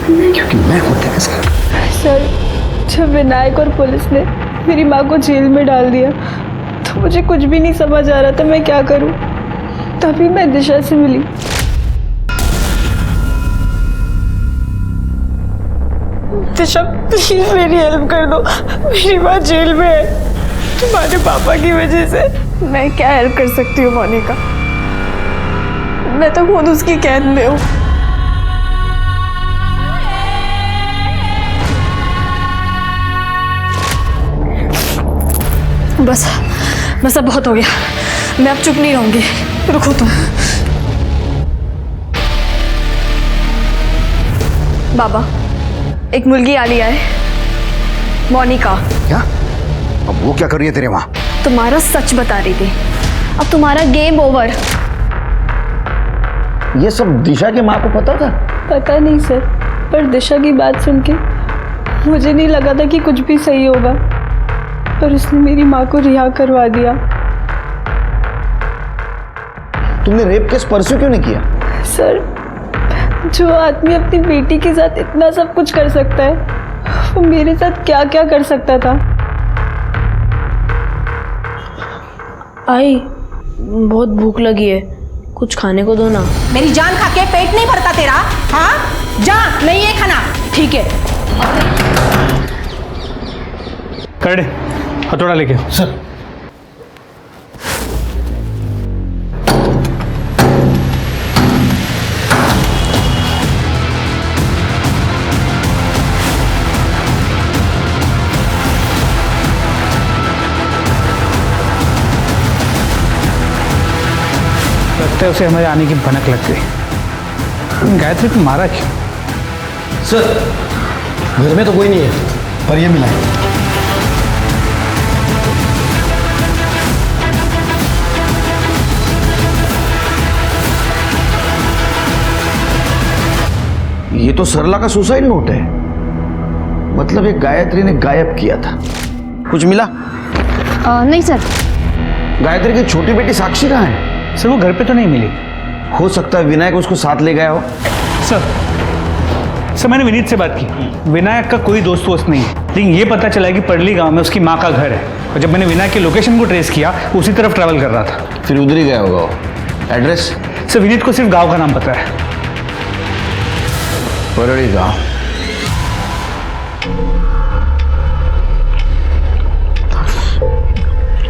क्योंकि मैं हूं तेरे साथ। सर, जब विनायक और पुलिस ने मेरी माँ को जेल में डाल दिया तो मुझे कुछ भी नहीं समझ आ रहा था मैं क्या करूं। तभी मैं दिशा से मिली। दिशा प्लीज मेरी हेल्प कर दो, मेरी माँ जेल में है तुम्हारे पापा की वजह से। मैं क्या हेल्प कर सकती हूँ मोनिका, मैं तो खुद उसकी कैद में हूँ। बस बस अब बहुत हो गया, मैं अब चुप नहीं रहूंगी। रुको तुम। बाबा, एक मुर्गी आलिया है, मोनिका। क्या? अब वो क्या कर रही है तेरे वहां? तुम्हारा सच बता रही थी, अब तुम्हारा गेम ओवर। ये सब दिशा के माँ को पता था? पता नहीं सर, पर दिशा की बात सुन के मुझे नहीं लगा था कि कुछ भी सही होगा, पर उसने मेरी माँ को रिहा करवा दिया। तुमने रेप केस परस्यू क्यों नहीं किया? सर, जो आदमी अपनी बेटी के साथ इतना सब कुछ कर सकता है, वो मेरे साथ क्या क्या कर सकता था। आई, बहुत भूख लगी है, कुछ खाने को दो ना। मेरी जान खा के पेट नहीं भरता तेरा? हाँ जा, नहीं है खाना। ठीक है। कर दे, हथौड़ा लेके आओ। सर, लगता है उसे हमारे आने की भनक लग गई। गायत्री को मारा क्यों? सर, घर में तो कोई नहीं है, पर ये मिला है। ये तो सरला का सुसाइड नोट है, मतलब एक गायत्री ने गायब किया था। कुछ मिला? नहीं सर। गायत्री की छोटी बेटी साक्षी कहाँ है? सर वो घर पे तो नहीं मिली। हो सकता है विनायक उसको साथ ले गया हो। सर सर मैंने विनीत से बात की। विनायक का कोई दोस्त वोस्त नहीं है, लेकिन ये पता चला कि पड़ली गांव में उसकी माँ का घर है, और जब मैंने विनायक के लोकेशन को ट्रेस किया वो उसी तरफ ट्रैवल कर रहा था। फिर उधर ही गया होगा वो। एड्रेस? सर विनीत को सिर्फ गांव का नाम पता है। पड़ली गांव।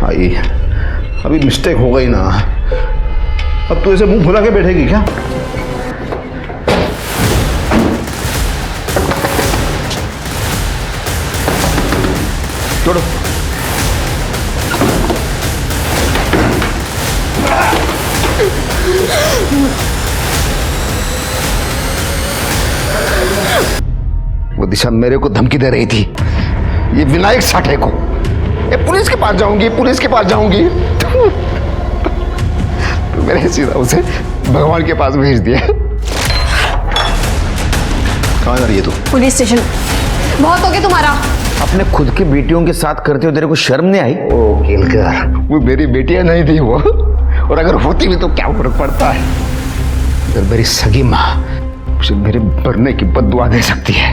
आई, अभी मिस्टेक हो गई ना, अब तू ऐसे मुंह फुला के बैठेगी क्या? छोड़ो। वो दिशा मेरे को धमकी दे रही थी, ये विनायक साठे को, ये पुलिस के पास जाऊंगी, पुलिस के पास जाऊंगी। तो मैंने सीधा उसे भगवान के पास भेज दिया। कहाँ जा रही है तू? Police station. बहुत हो गया तुम्हारा। अपने खुद की बेटियों के साथ करते हो, तेरे को शर्म नहीं आई? ओ केलकर, वो मेरी बेटियां नहीं थी वो, और अगर होती भी तो क्या फर्क पड़ता है? अगर मेरी सगी माँ मुझे मेरे मरने की बद्दुआ दे सकती है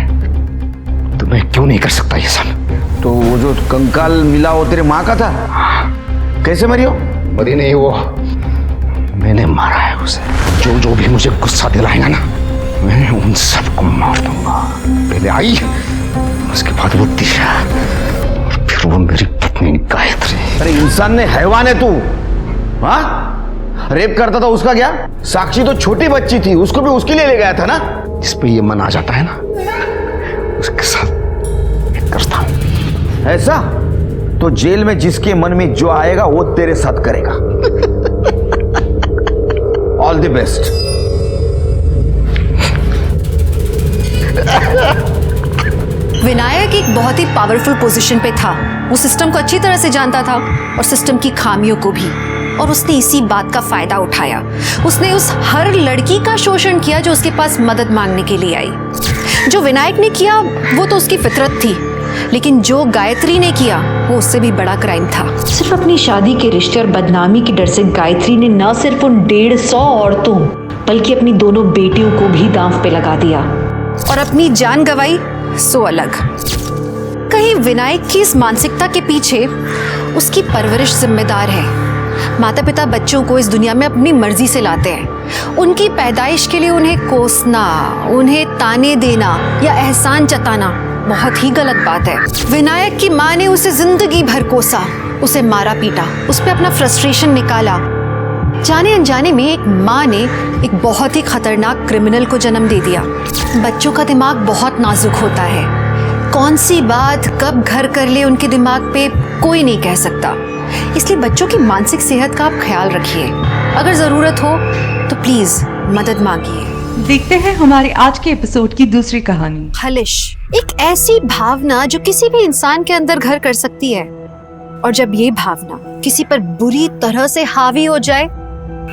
तो मैं क्यों नहीं कर सकता ये सब? तो वो जो कंकाल मिला वो तेरे माँ का था? कैसे मरी हो? मरी नहीं वो, मैंने मारा है उसे। जो जो भी मुझे गुस्सा दिलाएगा ना, मैं उन सबको मार दूंगा। पहले आई, उसके बाद वो दिशा, और फिर वो मेरी पत्नी गायत्री। अरे इंसान ने हैवान है तू, हाँ? रेप करता था उसका क्या? साक्षी तो छोटी बच्ची थी, उसको भी उसके लिए ले गया था ना। इस पे ये मन आ जाता है ना, उसके साथ एक करता हूं। ऐसा? तो जेल में जिसके मन में जो आएगा वो तेरे साथ करेगा। All the best. विनायक एक बहुत ही पावरफुल पोजीशन पे था। वो सिस्टम को अच्छी तरह से जानता था और सिस्टम की खामियों को भी, और उसने इसी बात का फायदा उठाया। उसने उस हर लड़की का शोषण किया जो उसके पास मदद मांगने के लिए आई। जो विनायक ने किया वो तो उसकी फितरत थी, लेकिन जो गायत्री ने किया वो उससे भी बड़ा क्राइम था। सिर्फ अपनी शादी के रिश्ते और बदनामी के डर से गायत्री ने न सिर्फ उन 150 औरतों बल्कि अपनी दोनों बेटियों को भी दांव पे लगा दिया और अपनी जान गंवाई सो अलग। कहीं विनायक की इस मानसिकता के पीछे उसकी परवरिश जिम्मेदार है। माता पिता बच्चों को इस दुनिया में अपनी मर्जी से लाते हैं। उनकी पैदाइश के लिए उन्हें कोसना, उन्हें ताने देना या एहसान जताना बहुत ही गलत बात है। विनायक की माँ ने उसे जिंदगी भर कोसा, उसे मारा पीटा, उस पर अपना फ्रस्ट्रेशन निकाला। जाने अनजाने में एक माँ ने एक बहुत ही खतरनाक क्रिमिनल को जन्म दे दिया। बच्चों का दिमाग बहुत नाजुक होता है, कौन सी बात कब घर कर ले उनके दिमाग पे कोई नहीं कह सकता। इसलिए बच्चों की मानसिक सेहत का आप ख्याल रखिए। अगर जरूरत हो तो प्लीज मदद मांगिए। देखते हैं हमारे आज के एपिसोड की दूसरी कहानी। खलिश एक ऐसी भावना जो किसी भी इंसान के अंदर घर कर सकती है, और जब ये भावना किसी पर बुरी तरह से हावी हो जाए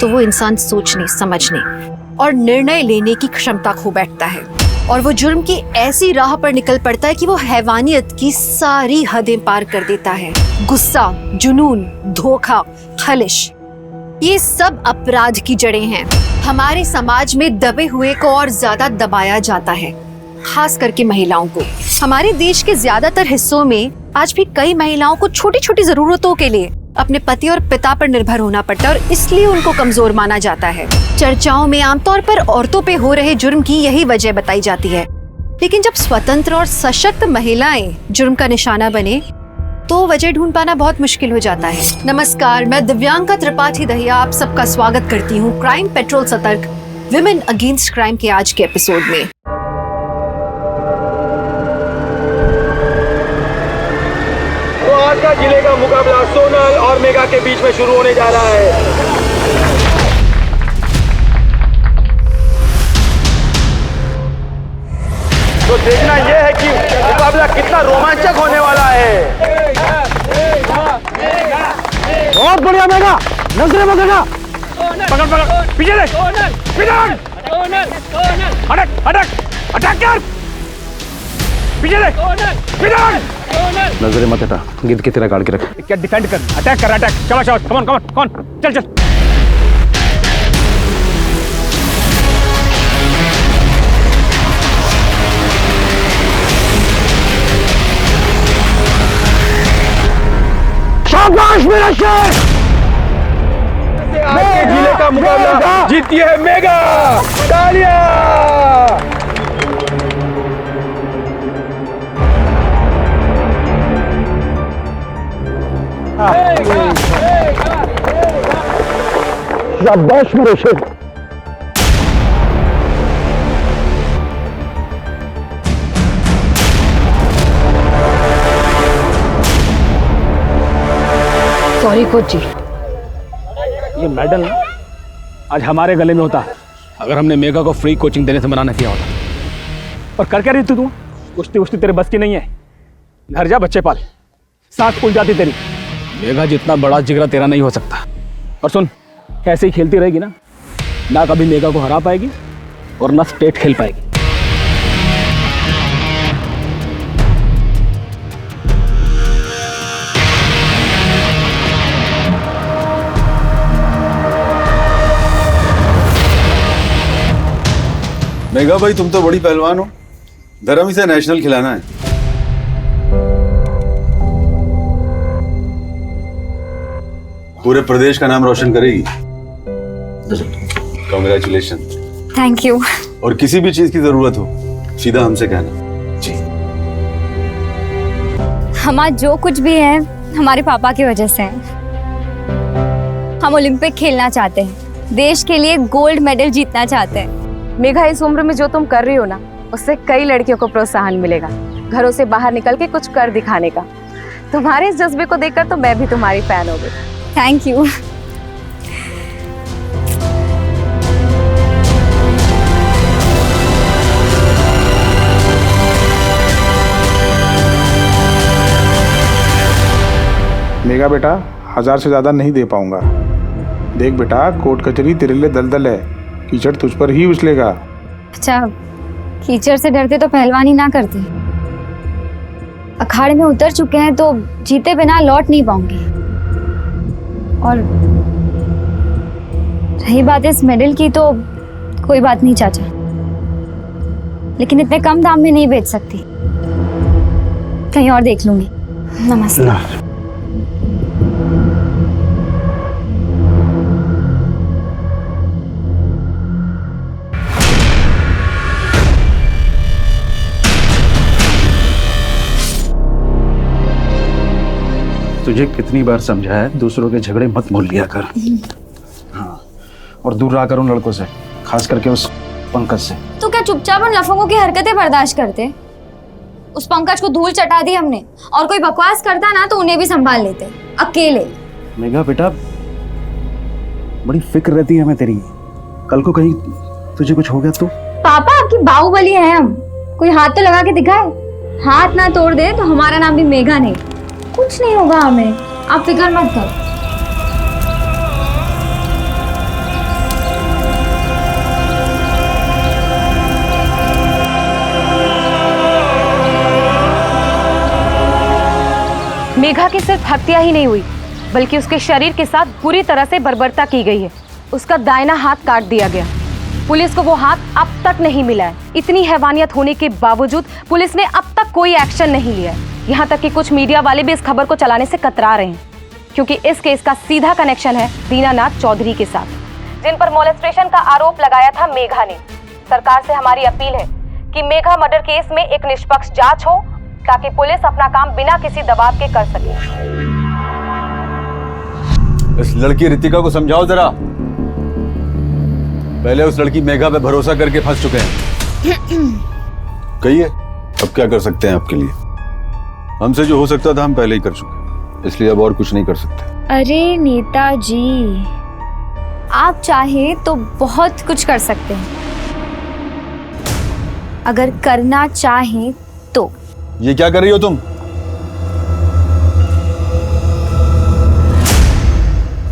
तो वो इंसान सोचने, समझने और निर्णय लेने की क्षमता खो बैठता है, और वो जुर्म की ऐसी राह पर निकल पड़ता है कि वो हैवानियत की सारी हदें पार कर देता है। गुस्सा, जुनून, धोखा, खलिश, ये सब अपराध की जड़ें हैं। हमारे समाज में दबे हुए को और ज्यादा दबाया जाता है, खास करके महिलाओं को। हमारे देश के ज्यादातर हिस्सों में आज भी कई महिलाओं को छोटी छोटी जरूरतों के लिए अपने पति और पिता पर निर्भर होना पड़ता है, और इसलिए उनको कमजोर माना जाता है। चर्चाओं में आमतौर पर औरतों पे हो रहे जुर्म की यही वजह बताई जाती है, लेकिन जब स्वतंत्र और सशक्त महिलाएं जुर्म का निशाना बने तो वजह ढूंढ पाना बहुत मुश्किल हो जाता है। नमस्कार, मैं दिव्यांका त्रिपाठी दहिया आप सबका स्वागत करती हूँ क्राइम पेट्रोल सतर्क विमेन अगेंस्ट क्राइम के आज के एपिसोड में। तो आज का जिले का मुकाबला सोनल और मेगा के बीच में शुरू होने जा रहा है। तो देखना यह है कि मुकाबला कितना रोमांचक होने वाला है। बहुत बढ़िया मेगा, नजरे बदलेगा। पकड़ पकड़, पीछे देख, पीछे अटक अटक अटैक कर, पीछे देख, पीछे नजरे मत हटा, गिद्ध की तरह गाड़ के रख। क्या डिफेंड कर, अटैक कर, अटैक। शाबाश, कम ऑन कम ऑन, कौन चल चल। शाबाश मेरा शेर। आज के जिले का मुकाबला जीती है मेगा। तालियां। शाबाश मेरे शेर। सॉरी कोच जी। ये मेडल ना आज हमारे गले में होता अगर हमने मेगा को फ्री कोचिंग देने से मना न किया होता। और कर क्या रही तू? कुश्ती उश्ती तेरे बस की नहीं है। घर जा, बच्चे पाल। सांस फूल जाती तेरी। मेगा जितना बड़ा जिगरा तेरा नहीं हो सकता। और सुन, ऐसे ही खेलती रहेगी ना कभी मेगा को हरा पाएगी और ना स्टेट खेल पाएगी। मेगा भाई, तुम तो बड़ी पहलवान हो, धर्म इसे नेशनल खिलाना है। पूरे प्रदेश का नाम रोशन करेगी। कांग्रेचुलेशन। Thank you. और किसी भी चीज की जरूरत हो सीधा हमसे कहना। जी। हम आज जो कुछ भी है हमारे पापा की वजह से है। हम ओलंपिक खेलना चाहते हैं, देश के लिए गोल्ड मेडल जीतना चाहते हैं। मेघा, इस उम्र में जो तुम कर रही हो ना, उससे कई लड़कियों को प्रोत्साहन मिलेगा घरों से बाहर निकल के कुछ कर दिखाने का। तुम्हारे इस जज्बे को देखकर तो मैं भी तुम्हारी फैन हो गई। Thank you. मेगा बेटा, 1000 से ज्यादा नहीं दे पाऊंगा। देख बेटा, कोर्ट कचहरी तेरे लिए दलदल है, कीचड़ तुझ पर ही उछलेगा। अच्छा, कीचड़ से डरते तो पहलवानी ना करते। अखाड़े में उतर चुके हैं तो जीते बिना लौट नहीं पाऊंगी। और रही बात इस मेडल की, तो कोई बात नहीं चाचा, लेकिन इतने कम दाम में नहीं बेच सकती। कहीं और देख लूंगी। नमस्ते। तुझे कितनी बार समझाया है दूसरों के झगड़े मत मोल लिया कर। हाँ, और दूर रहा कर उन लड़कों से, खास करके उस पंकज से। तो क्या चुपचाप उन लफंगों की हरकतें बर्दाश्त करते? उस पंकज को धूल चटा दी हमने, और कोई बकवास करता ना तो उन्हें भी संभाल लेते अकेले। मेघा बेटा, बड़ी फिक्र रहती है हमें तेरी, कल को कहीं तुझे कुछ हो गया तो? पापा आपकी बाहुबली है हम, कोई हाथ तो लगा के दिखाए। हाथ ना तोड़ दे तो हमारा नाम भी मेघा नहीं। कुछ नहीं होगा हमें, आप फिक्र मत करो। मेघा की सिर्फ हत्या ही नहीं हुई, बल्कि उसके शरीर के साथ बुरी तरह से बर्बरता की गई है। उसका दाहिना हाथ काट दिया गया। पुलिस को वो हाथ अब तक नहीं मिला है। इतनी हैवानियत होने के बावजूद पुलिस ने अब तक कोई एक्शन नहीं लिया है। यहाँ तक कि कुछ मीडिया वाले भी इस खबर को चलाने से कतरा रहे हैं, क्योंकि इस केस का सीधा कनेक्शन है दीनानाथ चौधरी के साथ, जिन पर मोलेस्टेशन का आरोप लगाया था मेघा ने। सरकार से हमारी अपील है कि मेघा मर्डर केस में एक निष्पक्ष जांच हो, ताकि पुलिस अपना काम बिना किसी दबाव के कर सके। इस लड़की रितिका को समझाओ जरा। पहले उस लड़की मेघा पे भरोसा करके फंस चुके हैं। कहिए, अब क्या कर सकते हैं आपके लिए? हमसे जो हो सकता था हम पहले ही कर चुके, इसलिए अब और कुछ नहीं कर सकते। अरे नेताजी, आप चाहे तो बहुत कुछ कर सकते हैं, अगर करना चाहें तो। ये क्या कर रही हो तुम?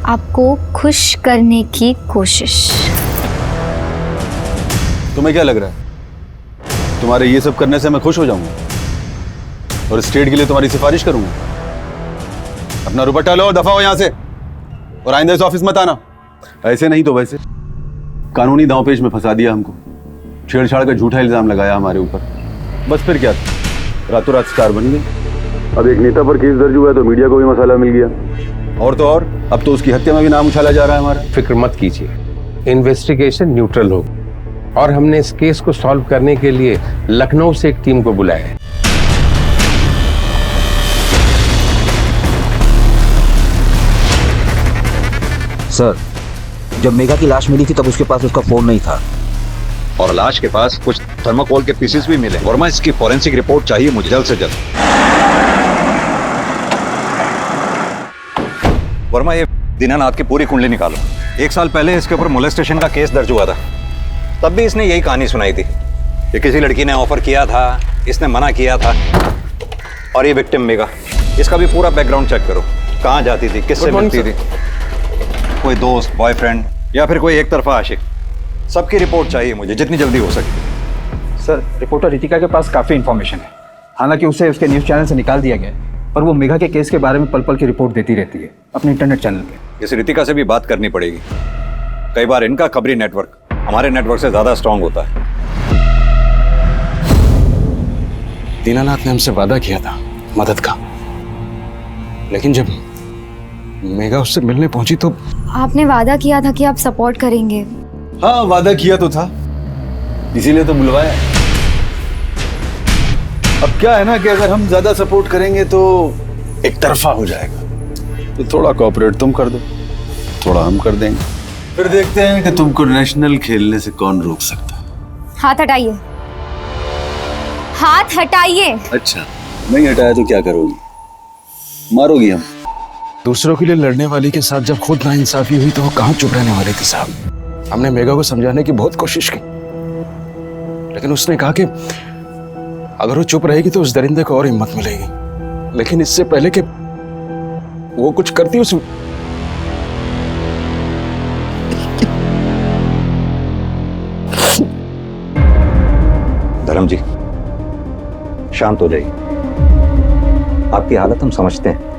आपको खुश करने की कोशिश। तुम्हें क्या लग रहा है तुम्हारे ये सब करने से मैं खुश हो जाऊंगा और स्टेट के लिए तुम्हारी सिफारिश करूंगा? अपना रुपट्टा लो और दफा हो यहां से, और आइंदा इस ऑफिस मत आना। ऐसे नहीं तो वैसे कानूनी दांवपेच में फंसा दिया हमको, छेड़छाड़ का झूठा इल्जाम लगाया हमारे ऊपर। बस फिर क्या, रातों रात स्टार बन गए। अब एक नेता पर केस दर्ज हुआ है तो मीडिया को भी मसाला मिल गया। और तो और अब तो उसकी हत्या में भी नाम उछाला जा रहा है हमारा। फिक्र मत कीजिए, इन्वेस्टिगेशन न्यूट्रल होगी और हमने इस केस को सॉल्व करने के लिए लखनऊ से एक टीम को बुलाया है। सर, जब मेघा की लाश मिली थी तब उसके पास उसका फोन नहीं था और लाश के पास कुछ थर्माकोल के पीसेस भी मिले। वर्मा, इसकी फॉरेंसिक रिपोर्ट चाहिए मुझे जल्द से जल्द। वर्मा, ये दीनानाथ की पूरी कुंडली निकालो। 1 साल पहले इसके ऊपर मोलेस्टेशन का केस दर्ज हुआ था, तब भी इसने यही कहानी सुनाई थी कि किसी लड़की ने ऑफर किया था, इसने मना किया था। और ये विक्टिम मेघा, इसका भी पूरा बैकग्राउंड चेक करो, कहाँ जाती थी, किससे मिलती थी, कोई दोस्त, बॉयफ्रेंड या फिर कोई एक तरफा आशिक, सबकी रिपोर्ट चाहिए मुझे जितनी जल्दी हो सके। सर, रिपोर्टर रितिका के पास काफ़ी इन्फॉर्मेशन है। हालांकि उसे उसके न्यूज़ चैनल से निकाल दिया गया है, पर वो मेघा के केस के बारे में पल पल की रिपोर्ट देती रहती है अपने इंटरनेट चैनल पे। इस रितिका से भी बात करनी पड़ेगी। कई बार इनका खबरी नेटवर्क हमारे नेटवर्क से ज़्यादा स्ट्रांग होता है। दीनानाथ ने हमसे वादा किया था मदद का, लेकिन जब मेघा उससे मिलने पहुंची तो आपने वादा किया था कि आप सपोर्ट करेंगे। हाँ, वादा किया तो था, इसीलिए तो बुलवाया। अब क्या है ना कि अगर हम ज्यादा सपोर्ट करेंगे तो एक तरफा हो जाएगा, तो थोड़ा कोऑपरेट तुम कर दो, थोड़ा हम कर देंगे, फिर देखते हैं कि तुमको नेशनल खेलने से कौन रोक सकता। हाथ हटाइए, हाथ हटाइए। अच्छा, नहीं हटाया तो क्या करोगी, मारोगी हम? दूसरों के लिए लड़ने वाली के साथ जब खुद नाइंसाफी हुई तो वो कहाँ चुप रहने वाले थे साहब। हमने मेघा को समझाने की बहुत कोशिश की, लेकिन उसने कहा कि अगर वो चुप रहेगी तो उस दरिंदे को और हिम्मत मिलेगी। लेकिन इससे पहले कि वो कुछ करती उस धर्म जी, शांत हो जाइए। आपकी हालत हम समझते हैं,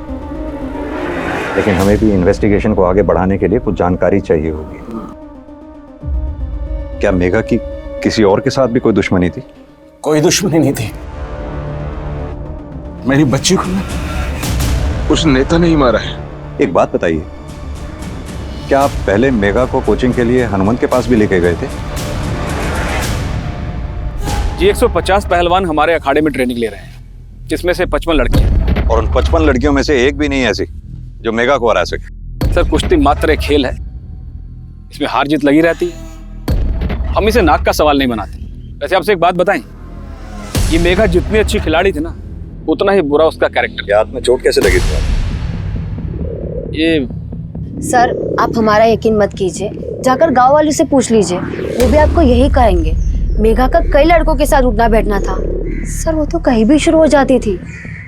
लेकिन हमें भी इन्वेस्टिगेशन को आगे बढ़ाने के लिए कुछ जानकारी चाहिए होगी। क्या मेघा की किसी और के साथ भी कोई दुश्मनी थी? कोई दुश्मनी नहीं थी। मेरी बच्ची को उस नेता ने ही मारा है। एक बात बताइए, क्या आप पहले मेघा को कोचिंग के लिए हनुमंत के पास भी लेके गए थे? जी, 150 पहलवान हमारे अखाड़े में ट्रेनिंग ले रहे हैं, जिसमें से 55 लड़कियां। और उन 55 लड़कियों में से एक भी नहीं ऐसी जो मेघा को हरा सके। सर, कुश्ती मात्र एक खेल है, इसमें हार जीत लगी रहती है। हम इसे नाक का सवाल नहीं बनाते। वैसे आपसे एक बात बताएं, ये मेघा जितनी अच्छी खिलाड़ी थी ना, उतना ही बुरा उसका कैरेक्टर। हाथ में चोट कैसे लगी थी? ये सर, आप हमारा यकीन मत कीजिए, जाकर गांव वालों से पूछ लीजिए, वो भी आपको यही कहेंगे। मेघा का कई लड़कों के साथ उठना बैठना था। सर, वो तो कहीं भी शुरू हो जाती थी,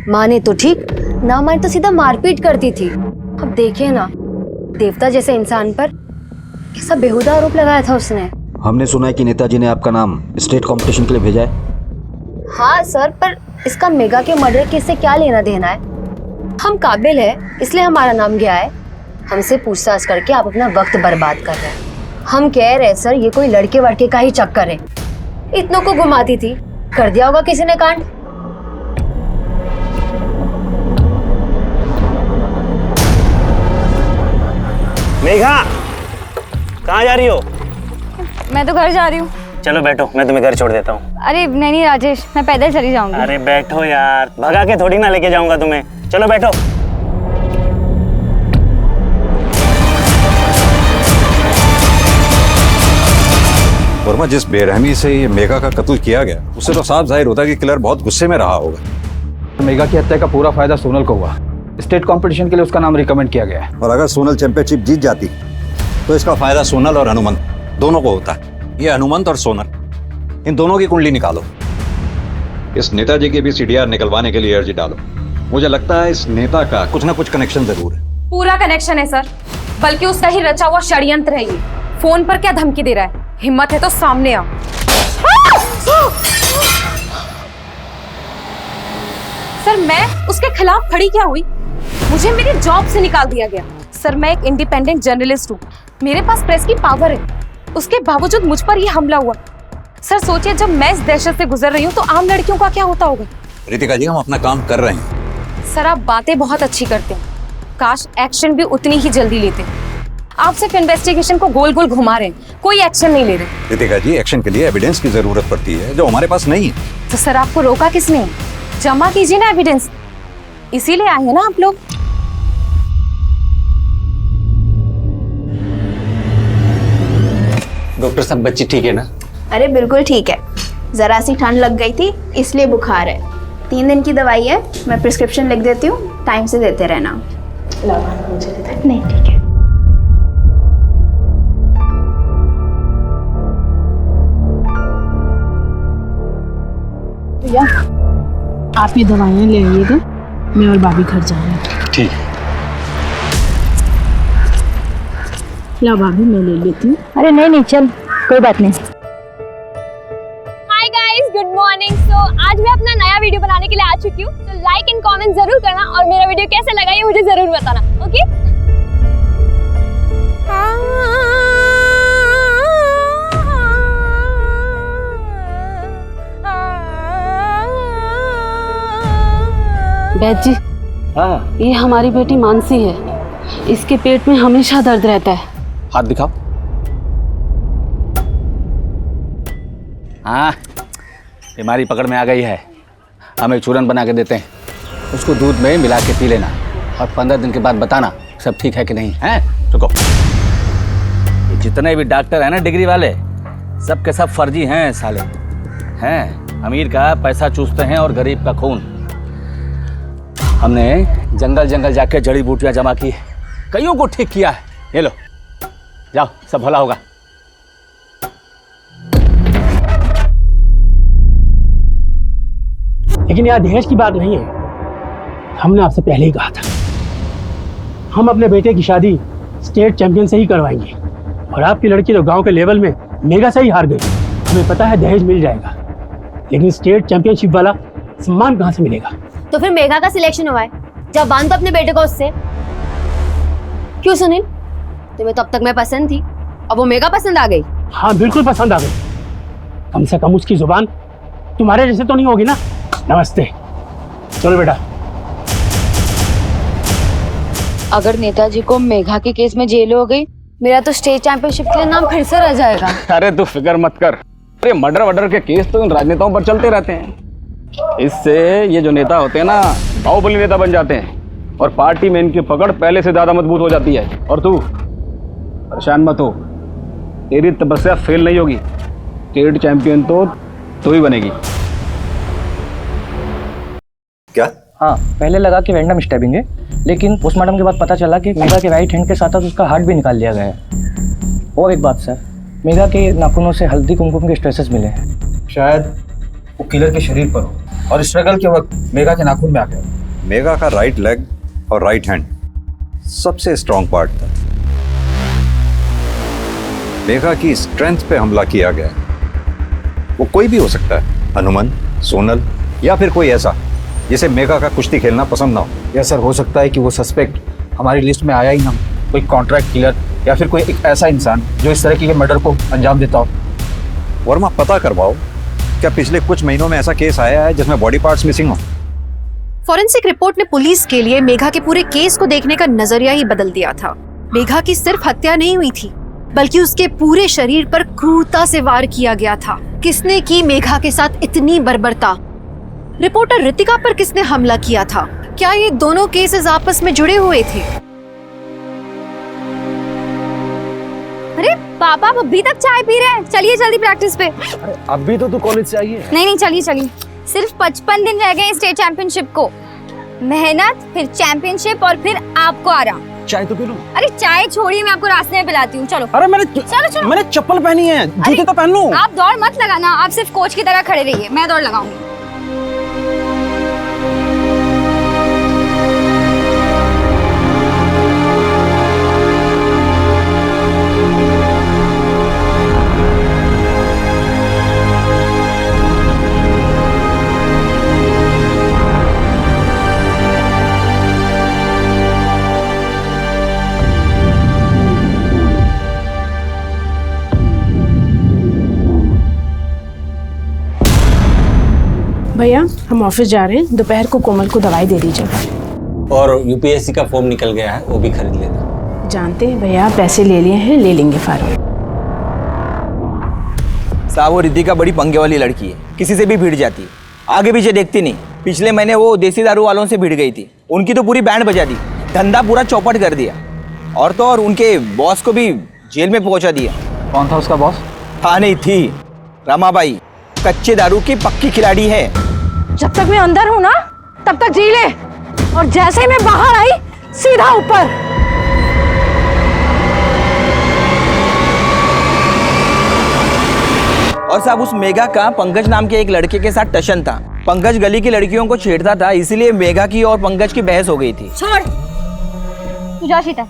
माने तो ठीक, ना माने तो सीधा मारपीट करती थी। अब देखिए ना, देवता जैसे इंसान पर कैसा बेहुदा आरोप लगाया था उसने। हमने सुना है कि नेताजी ने आपका नाम स्टेट कंपटीशन के लिए भेजा है। हाँ सर, पर इसका मेघा के मर्डर केस से क्या लेना देना है? हम काबिल है इसलिए हमारा नाम गया है। हमसे पूछताछ करके आप अपना वक्त बर्बाद कर रहे हैं। हम कह रहे हैं सर, ये कोई लड़के वड़के का ही चक्कर है। इतनों को घुमाती थी, कर दिया होगा किसी ने कांड। मेघा, कहाँ जा रही हो? मैं तो घर जा रही हूँ। चलो बैठो, मैं तुम्हें घर छोड़ देता हूँ। अरे नहीं राजेश, मैं पैदल चली जाऊंगी। अरे बैठो यार, भगा के थोड़ी ना लेके जाऊंगा तुम्हें। चलो बैठो। वर्मा, जिस बेरहमी से ये मेघा का कत्ल किया गया, उससे तो साफ जाहिर होता है कि किलर बहुत गुस्से में रहा होगा। मेघा की हत्या का पूरा फायदा सोनल को हुआ। स्टेट कंपटीशन के लिए उसका नाम रिकमेंड किया गया है। और अगर सोनल चैंपियनशिप जीत जाती तो इसका फायदा सोनल और हनुमंत दोनों को होता है। ये हनुमंत और सोनल, इन दोनों की कुंडली निकालो। इस नेताजी की भी सीडीआर निकलवाने के लिए अर्जी डालो। मुझे लगता है इस नेता का कुछ ना कुछ कनेक्शन जरूर है। पूरा कनेक्शन है सर, बल्कि उसका ही रचा हुआ षड्यंत्र है ये। फोन पर क्या धमकी दे रहा है? हिम्मत है तो सामने आ। सर, मैं उसके खिलाफ खड़ी क्या हुई? मुझे मेरी जॉब से निकाल दिया गया। सर, मैं एक इंडिपेंडेंट जर्नलिस्ट हूँ, मेरे पास प्रेस की पावर है, उसके बावजूद मुझ पर यह हमला हुआ। सर सोचिए, जब मैं इस दहशत से गुजर रही हूँ तो आम लड़कियों का क्या होता होगा? रितिका जी, हम अपना काम कर रहे हैं। सर, आप बातें बहुत अच्छी करते हैं, काश एक्शन भी उतनी ही जल्दी लेते। आप सिर्फ इन्वेस्टिगेशन को गोल गोल घुमा रहे हैं, कोई एक्शन नहीं ले रहे। रितिका जी, एक्शन के लिए एविडेंस की जरूरत पड़ती है जो हमारे पास नहीं है। तो सर आपको रोका किसने? जमा कीजिए ना एविडेंस, इसीलिए आए हैं ना आप लोग। डॉक्टर साहब, बच्ची ठीक है ना? अरे बिल्कुल ठीक है, ज़रा सी ठंड लग गई थी इसलिए बुखार है। 3 दिन की दवाई है, मैं प्रिस्क्रिप्शन लिख देती हूँ, टाइम से देते रहना। मुझे नहीं, ठीक है। भैया आप ये दवाइयाँ ले आइएगा, मैं और भाभी घर जा रहे हैं। ठीक। ला भाभी, मैं ले लेती हूँ। अरे नहीं चल, कोई बात नहीं। Hi guys, good morning. So आज मैं अपना नया वीडियो बनाने के लिए आ चुकी हूँ। तो लाइक एंड कमेंट जरूर करना और मेरा वीडियो कैसा लगा ये मुझे जरूर बताना, ओके? बैद जी, ये हमारी बेटी मानसी है, इसके पेट में हमेशा दर्द रहता है। हाथ दिखाओ। हाँ, बीमारी पकड़ में आ गई है। हम एक चूरन बना के देते हैं, उसको दूध में मिला के पी लेना और 15 दिन के बाद बताना सब ठीक है कि नहीं है। रुको, ये जितने भी डॉक्टर हैं ना डिग्री वाले, सब के सब फर्जी हैं साले हैं। अमीर का पैसा चूसते हैं और गरीब का खून। हमने जंगल जंगल जाके जड़ी बूटियां जमा की, कईयों को ठीक किया है। ये लो, जाओ, सब भला होगा। लेकिन यहाँ दहेज की बात नहीं है। हमने आपसे पहले ही कहा था, हम अपने बेटे की शादी स्टेट चैंपियन से ही करवाएंगे। और आपकी लड़की तो गांव के लेवल में मेगा से ही हार गई। हमें पता है दहेज मिल जाएगा, लेकिन स्टेट चैंपियनशिप वाला सम्मान कहाँ से मिलेगा? तो फिर मेघा का सिलेक्शन हुआ है, जब बांध दो अपने बेटे को उससे। क्यों सुनील, तुम्हें तो अब तक मैं पसंद थी, अब वो मेघा पसंद आ गई? हाँ बिल्कुल पसंद आ गई। कम से कम उसकी जुबान तुम्हारे जैसे तो नहीं होगी ना। नमस्ते, चलो बेटा। अगर नेताजी को मेघा के केस में जेल हो गई, मेरा तो स्टेट चैंपियनशिप के लिए नाम फिर से रह जाएगा। अरे तू फिक्र मत कर, अरे मर्डर के केस तो इन राजनेताओं पर चलते रहते हैं। इससे ये जो नेता होते हैं ना, बाहुबली नेता बन जाते हैं और पार्टी में इनकी पकड़ पहले से ज्यादा मजबूत हो जाती है। और तू परेशान मत हो, तेरी तपस्या फेल नहीं होगी। स्टेट चैंपियन तो तू ही बनेगी। क्या? हाँ, पहले लगा कि रैंडम स्टैबिंग है, लेकिन पोस्टमार्टम के बाद पता चला कि मेघा के राइट हैंड के साथ साथ उसका हार्ट भी निकाल लिया गया है। और एक बात सर, मेघा के नाखूनों से हल्दी कुमकुम के स्ट्रेसेस मिले हैं। शायद वो किलर के शरीर पर हो और स्ट्रगल के वक्त मेघा के नाखून में आ गया। मेघा का राइट लेग और राइट हैंड सबसे स्ट्रॉन्ग पार्ट था। मेघा की स्ट्रेंथ पे हमला किया गया। वो कोई भी हो सकता है, हनुमान, सोनल या फिर कोई ऐसा जिसे मेघा का कुश्ती खेलना पसंद ना हो। या सर, हो सकता है कि वो सस्पेक्ट हमारी लिस्ट में आया ही ना, कोई कॉन्ट्रैक्ट किलर या फिर कोई एक ऐसा इंसान जो इस तरह के मर्डर को अंजाम देता हो। वर्मा, पता करवाओ, क्या पिछले कुछ महीनों में ऐसा केस आया है जिसमें बॉडी पार्ट्स मिसिंग हो? फॉरेंसिक रिपोर्ट ने पुलिस के लिए मेघा के पूरे केस को देखने का नजरिया ही बदल दिया था। मेघा की सिर्फ हत्या नहीं हुई थी, बल्कि उसके पूरे शरीर पर क्रूरता से वार किया गया था। किसने की मेघा के साथ इतनी बर्बरता? रिपोर्टर रितिका पर किसने हमला किया था? क्या ये दोनों केसेस आपस में जुड़े हुए थे? अरे पापा, आप अभी तक चाय पी रहे हैं? चलिए जल्दी प्रैक्टिस पे। अरे अभी तो तू कॉलेज से आई है। नहीं चलिए, सिर्फ 55 दिन रह गए स्टेट चैंपियनशिप को। मेहनत, फिर चैंपियनशिप और फिर आपको आराम। चाय तो पी लूं। अरे चाय छोड़िए, मैं आपको रास्ते में पिलाती हूँ। चलो। अरे मैंने चप्पल पहनी है, जूते तो पहन लूं। आप दौड़ मत लगाना, आप सिर्फ कोच की तरह खड़े रहिए, मैं दौड़ लगाऊंगी। भैया हम ऑफिस जा रहे हैं, दोपहर को कोमल को दवाई दे दीजिएगा। और यूपीएससी का फॉर्म निकल गया है, वो भी खरीद लेना। जानते हैं भैया, पैसे ले लिए हैं, ले लेंगे फार्म। साहब वो रितिका बड़ी पंगे वाली लड़की है, किसी से भी भिड़ जाती है, आगे पीछे देखती नहीं। पिछले महीने वो देसी दारू वालों से भिड़ गई थी, उनकी तो पूरी बैंड बजा दी, धंधा पूरा चौपट कर दिया। और तो और उनके बॉस को भी जेल में पहुंचा दिया। कौन था उसका बॉस? हाँ नहीं थी, रमाबाई, कच्चे दारू की पक्की खिलाड़ी है। जब तक मैं अंदर हूँ ना तब तक जी ले, और जैसे ही मैं बाहर आई सीधा ऊपर। और साहब उस मेघा का पंकज नाम के एक लड़के के साथ टशन था। पंकज गली की लड़कियों को छेड़ता था, इसीलिए मेघा की और पंकज की बहस हो गई थी। छोड़ तू जा शीतल।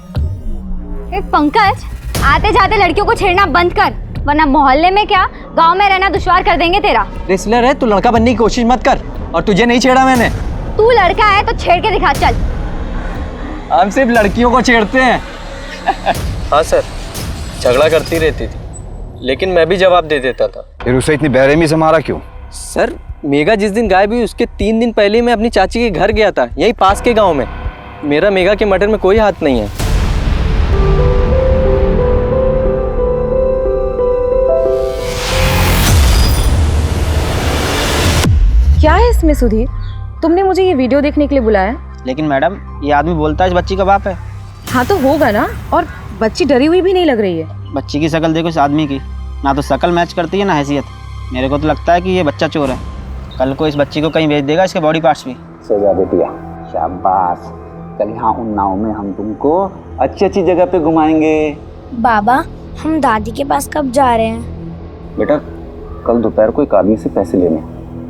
पंकज, आते जाते लड़कियों को छेड़ना बंद कर, वरना मोहल्ले में क्या गांव में रहना दुश्वार कर देंगे तेरा। रेसलर है, तू लड़का बनने की कोशिश मत कर। और तुझे नहीं छेड़ा मैंने। तू लड़का है तो छेड़ के दिखा, चल। हम सिर्फ लड़कियों को छेड़ते हैं। हाँ सर, झगड़ा करती रहती थी, लेकिन मैं भी जवाब दे देता था। फिर उसे इतनी बेरहमी से मारा क्यों? सर, मेघा जिस दिन गायब हुई उसके 3 दिन पहले मैं अपनी चाची के घर गया था, यही पास के गांव में। मेरा मेघा के मर्डर में कोई हाथ नहीं है। क्या है इसमें सुधीर? तुमने मुझे ये वीडियो देखने के लिए बुलाया? लेकिन मैडम, ये आदमी बोलता है इस बच्ची का बाप है। हाँ तो होगा ना, और बच्ची डरी हुई भी नहीं लग रही है। बच्ची की शक्ल देखो इस आदमी की, ना तो शक्ल मैच करती है ना हैसियत। मेरे को तो लगता है कि ये बच्चा चोर है। कल को इस बच्ची को कहीं भेज देगा, इसके बॉडी पार्ट्स भी। सो जा बेटिया, शाबाश। कल यहाँ उन्नाव में हम तुमको अच्छी अच्छी जगह पे घुमाएंगे। बाबा, हम दादी के पास कब जा रहे हैं? बेटा, कल दोपहर को एक आदमी से पैसे लेने,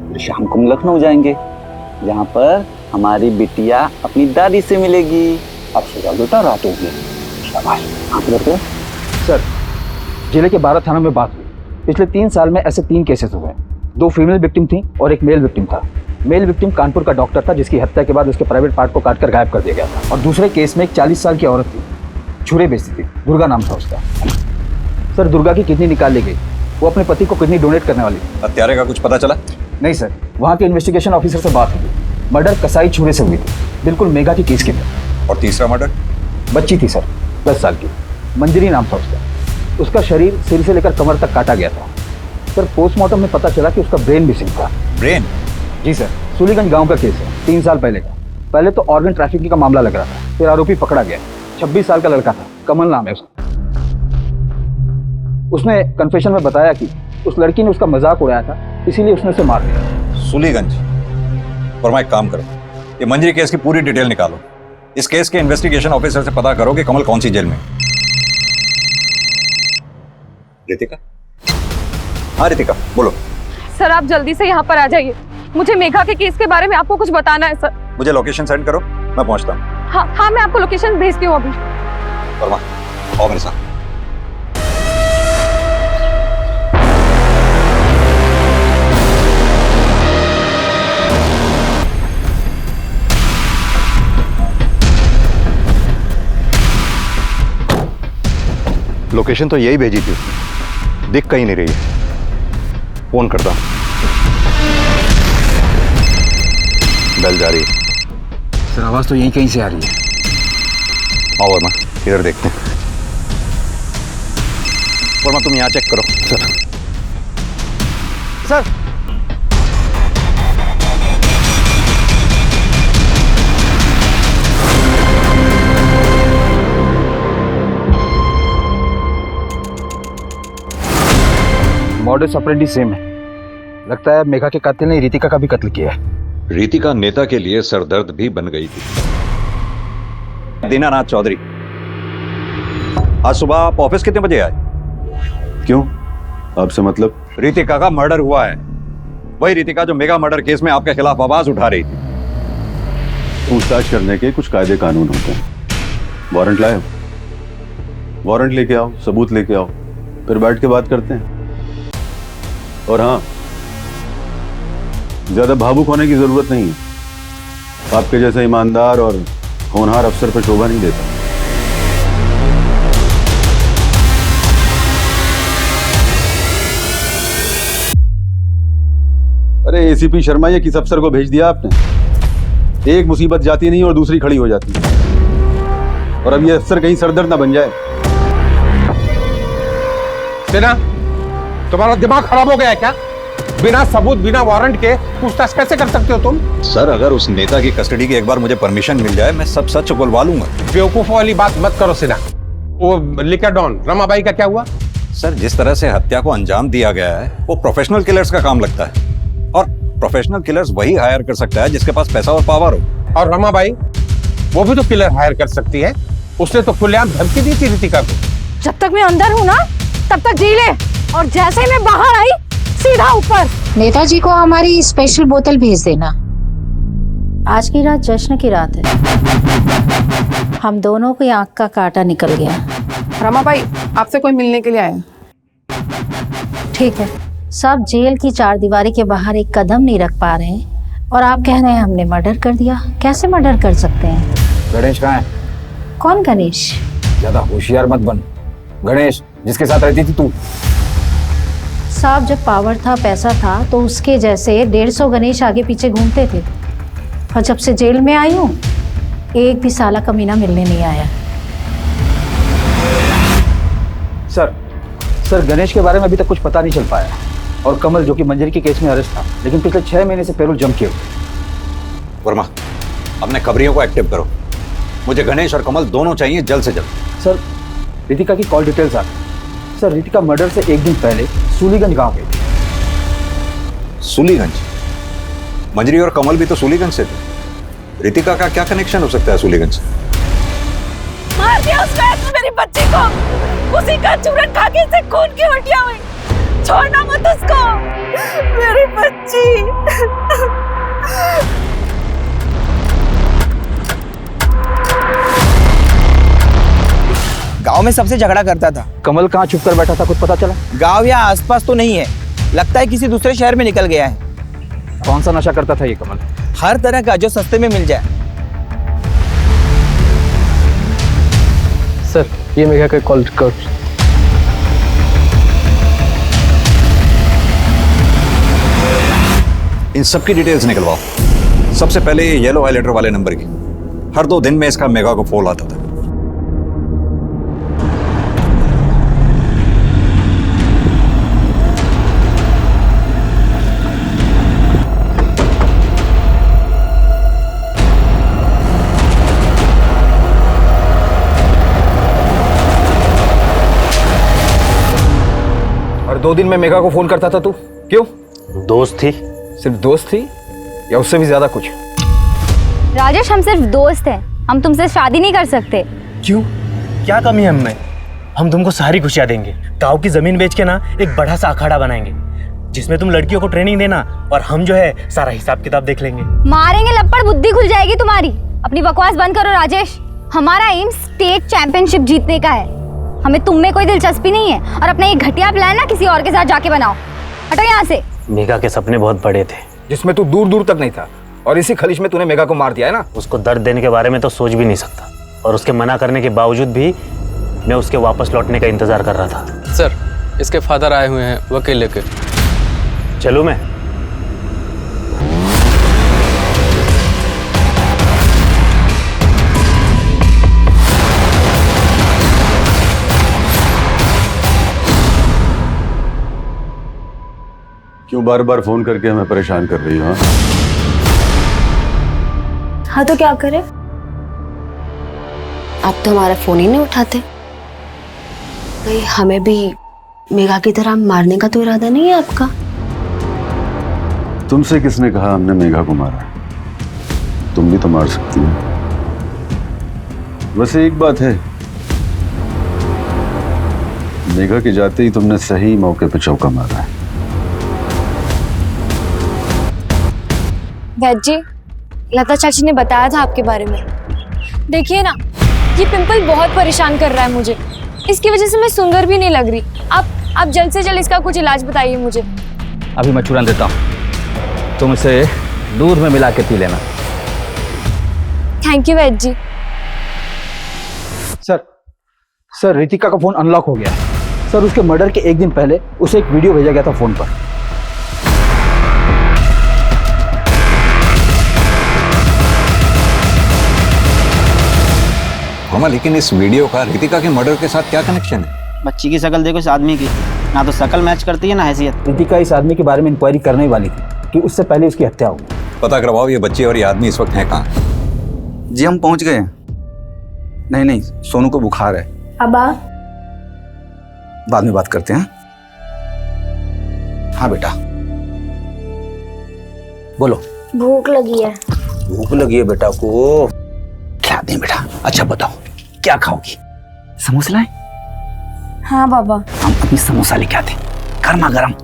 फिर शाम को हम लखनऊ जाएंगे, जहाँ पर हमारी बिटिया अपनी दादी से मिलेगी। अब सो जाओ बेटा, रात होगी। शाबाश। हाँ तो सर, जिले के 12 थानों में बात हुई। पिछले 3 साल में ऐसे 3 केसेस हुए। 2 फीमेल विक्टिम थी और एक मेल विक्टिम था। मेल विक्टिम कानपुर का डॉक्टर था, जिसकी हत्या के बाद उसके प्राइवेट पार्ट को काटकर गायब कर दिया गया था। और दूसरे केस में एक 40 साल की औरत थी, छुरे बेचती थी, दुर्गा नाम था उसका। सर, दुर्गा की किडनी निकाल ली गई। वो अपने पति को किडनी डोनेट करने वाली थी। हत्यारे का कुछ पता चला? नहीं सर, वहाँ के इन्वेस्टिगेशन ऑफिसर से बात हुई। मर्डर कसाई छुरे से हुई थी, बिल्कुल मेघा की केस की थी। और तीसरा मर्डर? बच्ची थी सर, 10 साल की, मंजरी नाम था उसका। उसका शरीर सिर से लेकर कमर तक काटा गया था। सर, पोस्टमार्टम में पता चला कि उसका ब्रेन मिसिंग था। ब्रेन? जी सर, सुलीगंज गांव का केस है, 3 साल पहले का। पहले तो ऑर्गन ट्रैफिकिंग का मामला लग रहा था, फिर आरोपी पकड़ा गया। 26 साल का लड़का था, कमल नाम है उसका। उसने कन्फेशन में बताया कि उस लड़की ने उसका मजाक उड़ाया था, इसीलिए उसने उसे मार दिया। सुलीगंज? और मैं एक काम करो, ये मंजरी केस की पूरी डिटेल निकालो। इस केस के इन्वेस्टिगेशन ऑफिसर से पता करो कि कमल कौन सी जेल में है। रितिका? हाँ रितिका, बोलो। सर, आप जल्दी से यहाँ पर आ जाइए, मुझे मेघा के केस के बारे में आपको कुछ बताना है सर। मुझे लोकेशन सेंड करो, मैं पहुंचता हूँ। हाँ, मैं आपको लोकेशन भेजती हूँ अभी। वर्मा, आओ मेरे साथ। लोकेशन तो यही भेजी थी उसने, दिख कहीं नहीं रही है। फोन करता हूं। बेल जा रही है। सर, आवाज तो यहीं कहीं से आ रही है। आओ वर्मा, इधर देखते हैं। वर्मा, तुम यहाँ चेक करो। सर, मॉडस ऑपरेंडी सेम है। लगता है मेघा के कातिल ने रितिका का भी कत्ल किया है। रितिका नेता के लिए सरदर्द भी बन गई थी। दीनानाथ चौधरी, आज सुबह आप ऑफिस कितने बजे आए? क्यों? आपसे मतलब? रितिका का मर्डर हुआ है, वही रितिका जो मेगा मर्डर केस में आपके खिलाफ आवाज उठा रही थी। पूछताछ करने के कुछ कायदे कानून होते हैं। वारंट लाए हो? वारंट लेके आओ, सबूत लेके आओ, फिर बैठ के बात करते हैं। और हाँ, ज्यादा भावुक होने की जरूरत नहीं है। आपके जैसा ईमानदार और होनहार अफसर पर शोभा नहीं देता। अरे एसीपी शर्मा, ये किस अफसर को भेज दिया आपने? एक मुसीबत जाती नहीं और दूसरी खड़ी हो जाती है। और अब ये अफसर कहीं सरदर्द ना बन जाए। सिन्हा, तुम्हारा दिमाग खराब हो गया है क्या? बिना सबूत बिना वारंट के पूछताछ कैसे कर सकते हो तुम? सर, अगर उस नेता की कस्टडी की एक बार मुझे परमिशन मिल जाए, मैं सब सच उगलवा लूंगा। बेवकूफ वाली बात मत करो सिन्हा। वो लिकर डॉन रमाबाई का क्या हुआ? सर, जिस तरह से हत्या को अंजाम दिया गया है वो प्रोफेशनल किलर्स का काम लगता है, और प्रोफेशनल किलर्स वही हायर कर सकता है जिसके पास पैसा और पावर हो। और रमाबाई, वो भी तो किलर हायर कर सकती है। उसने तो खुलेआम धमकी दी थी रितिका को। जब तक मैं अंदर हूँ ना तब तक जी ले, और जैसे ही मैं बाहर आई सीधा ऊपर। नेताजी को हमारी स्पेशल बोतल भेज देना। आज की रात जश्न की रात है। हम दोनों की आंख का कांटा निकल गया। रमाबाई, आपसे कोई मिलने के लिए आया। ठीक है, सब जेल की चारदीवारी के बाहर एक कदम नहीं रख पा रहे हैं और आप कह रहे हैं हमने मर्डर कर दिया। कैसे मर्डर कर सकते हैं? गणेश कहाँ है? कौन गणेश? ज्यादा होशियार मत बन। गणेश जिसके साथ रहती थी तू। साहब, जब पावर था पैसा था तो उसके जैसे 150 गणेश आगे पीछे घूमते थे, और जब से जेल में आई हूँ एक भी साला कमीना मिलने नहीं आया। सर गणेश के बारे में अभी तक कुछ पता नहीं चल पाया, और कमल जो कि मंजरी के केस में अरेस्ट था लेकिन पिछले 6 महीने से पैरोल जम किए हुए। वर्मा, अपने खबरियों को एक्टिव करो। मुझे गणेश और कमल दोनों चाहिए जल्द से जल्द। सर, रितिका की कॉल डिटेल्स आ गई। सर, रितिका मर्डर से एक दिन पहले सूलीगंज गांव गई थी। सूलीगंज? मंजरी और कमल भी तो सूलीगंज से थे। रितिका का क्या कनेक्शन हो सकता है सूलीगंज से? मार दिया उस रात में मेरी बच्ची को। उसी का चूरन खा के इसे खून की उल्टियां हुई। छोड़ना मत उसको, मेरी बच्ची। गांव में सबसे झगड़ा करता था। कमल कहाँ छुप कर बैठा था, कुछ पता चला? गांव या आसपास तो नहीं है, लगता है किसी दूसरे शहर में निकल गया है। कौन सा नशा करता था ये कमल? हर तरह का जो सस्ते में मिल जाए। सर, ये मेघा का कॉल रिकॉर्ड। इन सबकी डिटेल्स निकलवाओ। सबसे पहले ये येलो हाइलाइटर वाले नंबर की। हर 2 दिन में इसका मेगा को फोन आता था। और 2 दिन में मेघा को फोन करता था तू, क्यों? दोस्त थी। सिर्फ दोस्त थी या उससे भी ज्यादा कुछ? राजेश, हम सिर्फ दोस्त हैं, हम तुमसे शादी नहीं कर सकते। क्यों? क्या कमी है हममें? हम तुमको सारी खुशियां देंगे। गांव की जमीन बेच के ना एक बड़ा सा अखाड़ा बनाएंगे जिसमें तुम लड़कियों को ट्रेनिंग देना और हम जो है सारा हिसाब किताब देख लेंगे। मारेंगे लपड़, बुद्धि खुल जाएगी तुम्हारी। अपनी बकवास बंद करो राजेश। हमारा एम स्टेट चैंपियनशिप जीतने का है। हमें तुम में कोई दिलचस्पी नहीं है, और अपना ये घटिया प्लान ना किसी और के साथ जाके बनाओ। हटो यहाँ से। मेघा के सपने बहुत बड़े थे जिसमें तू दूर दूर तक नहीं था, और इसी खलिश में तूने मेघा को मार दिया है ना। उसको दर्द देने के बारे में तो सोच भी नहीं सकता, और उसके मना करने के बावजूद भी मैं उसके वापस लौटने का इंतजार कर रहा था। सर, इसके फादर आए हुए हैं वकील लेके। चलूं मैं? क्यों बार बार फोन करके हमें परेशान कर रही हो? हाँ तो क्या करें? आप तो हमारा फोन ही नहीं उठाते। कहीं हमें भी मेघा की तरह मारने का तो इरादा नहीं है आपका? तुमसे किसने कहा हमने मेघा को मारा? तुम भी तो मार सकती हो। वैसे एक बात है, मेघा के जाते ही तुमने सही मौके पे चौका मारा है। वैद जी, लता चाची ने बताया था आपके बारे में। देखिए ना, ये पिंपल बहुत परेशान कर रहा है मुझे। इसकी वजह से मैं सुंदर भी नहीं लग रही। आप जल्द से जल्द इसका कुछ इलाज बताइए मुझे। अभी मैं चूरन देता हूँ, तुम इसे दूध में मिला के पी लेना। Thank you Vaid ji. Sir Ritika का फोन अनलॉक हो गया है। सर, उसके मर्डर के एक दिन पहले उसे एक वीडियो भेजा गया था फोन पर। वर्मा, लेकिन इस वीडियो का रितिका के मर्डर के साथ क्या कनेक्शन है? बच्ची की शक्ल देखो इस आदमी की, ना तो शक्ल मैच करती है ना हैसियत। रितिका इस आदमी के बारे में इंक्वायरी करने वाली थी कि उससे पहले उसकी हत्या हो। पता करवाओ ये बच्ची और ये आदमी इस वक्त है कहाँ? जी हम पहुंच गए हैं। नहीं, सोनू को बुखार है। अबा बाद में बात करते हैं। हाँ बेटा बोलो। भूख लगी है। भूख लगी है बेटा को, क्या दें बेटा? अच्छा बताओ क्या खाओगी? समोसा लाएं? हाँ बाबा। हम अपनी समोसा लेके आते, गर्मा गर्म।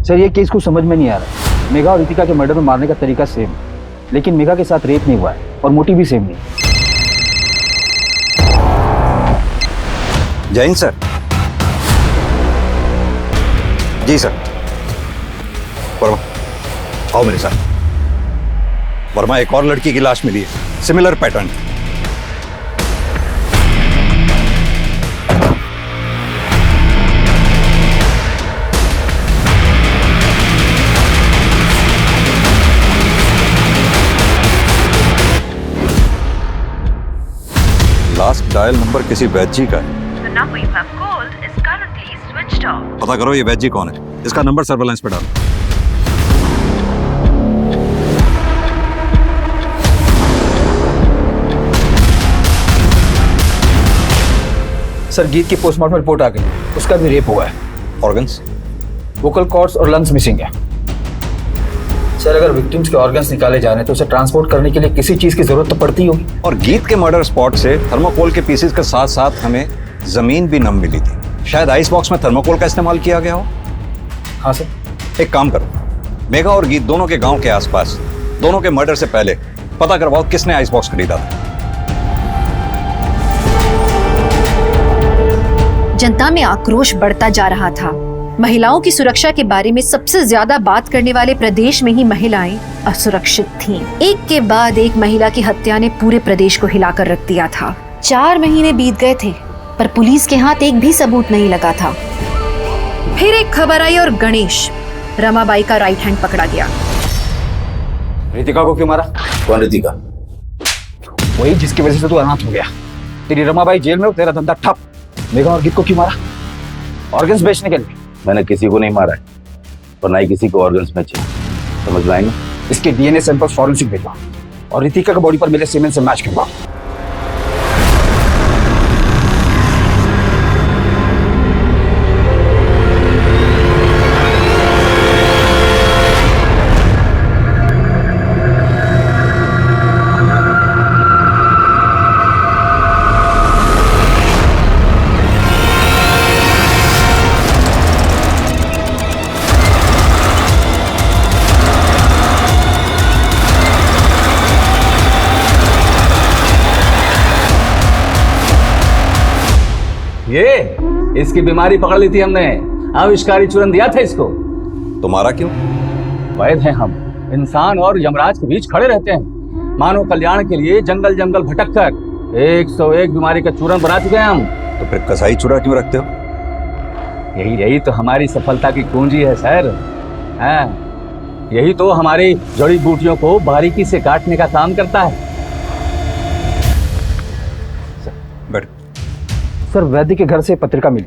सर ये केस को समझ में नहीं आ रहा। मेघा और रितिका के मर्डर में मारने का तरीका सेम है, लेकिन मेघा के साथ रेप नहीं हुआ है और मोटिव भी सेम नहीं। जैन सर। जी सर। वर्मा आओ मेरे साथ। वर्मा, एक और लड़की की लाश मिली है, similar pattern. Last dial number किसी वैद्य जी का है। पता करो ये वैद्य जी कौन है, इसका नंबर सर्वेलेंस पे डालो। सर गीत की पोस्टमार्टम रिपोर्ट आ गई, उसका भी रेप हुआ है। ऑर्गन्स? वोकल कॉर्ड्स और लंग्स मिसिंग है। सर अगर विक्टिम्स के ऑर्गन्स निकाले जा रहे हैं तो उसे ट्रांसपोर्ट करने के लिए किसी चीज की जरूरत तो पड़ती होगी। और गीत के मर्डर स्पॉट से थर्मोकोल के पीसेस के साथ साथ हमें जमीन भी नम मिली थी। शायद आइस बॉक्स में थर्मोकोल का इस्तेमाल किया गया हो। हाँ सर। एक काम करो, मेघा और गीत दोनों के गांव के आसपास दोनों के मर्डर से पहले पता करवाओ किसने आइस बॉक्स खरीदा था। जनता में आक्रोश बढ़ता जा रहा था। महिलाओं की सुरक्षा के बारे में सबसे ज्यादा बात करने वाले प्रदेश में ही महिलाएं असुरक्षित थीं। एक के बाद एक महिला की हत्या ने पूरे प्रदेश को हिलाकर रख दिया था। 4 महीने बीत गए थे पर पुलिस के हाथ एक भी सबूत नहीं लगा था। फिर एक खबर आई और गणेश, रमाबाई का राइट हैंड पकड़ा गया। रितिका को क्यों मारा? कौन रितिका? वही जिसकी वजह से तू अनाथ हो गया। तेरी रमाबाई जेल में हो, तेरा धंधा ठप। मेघा और गीत को क्यों मारा? ऑर्गन्स बेचने के लिए। मैंने किसी को नहीं मारा है और ना ही किसी को ऑर्गन्स में चाहिए, समझ में आएंगे? इसके डीएनए सैंपल्स फॉरेंसिक भेजवा और रितिका के बॉडी पर मिले सीमेंट से मैच करवा। ये इसकी बीमारी पकड़ ली थी हमने, आविष्कारी चूरन दिया था इसको। तुम्हारा क्यों? वैद हैं हम, इंसान और यमराज के बीच खड़े रहते हैं। मानव कल्याण के लिए जंगल जंगल भटक कर 101 बीमारी का चूरन बना चुके हैं हम। तो फिर कसाई चूरा क्यों रखते हो? यही तो हमारी सफलता की कुंजी है सर। हाँ, यही तो हमारी जड़ी बूटियों को बारीकी से काटने का काम करता है। बैठ। सर वैद्य के घर से पत्रिका मिली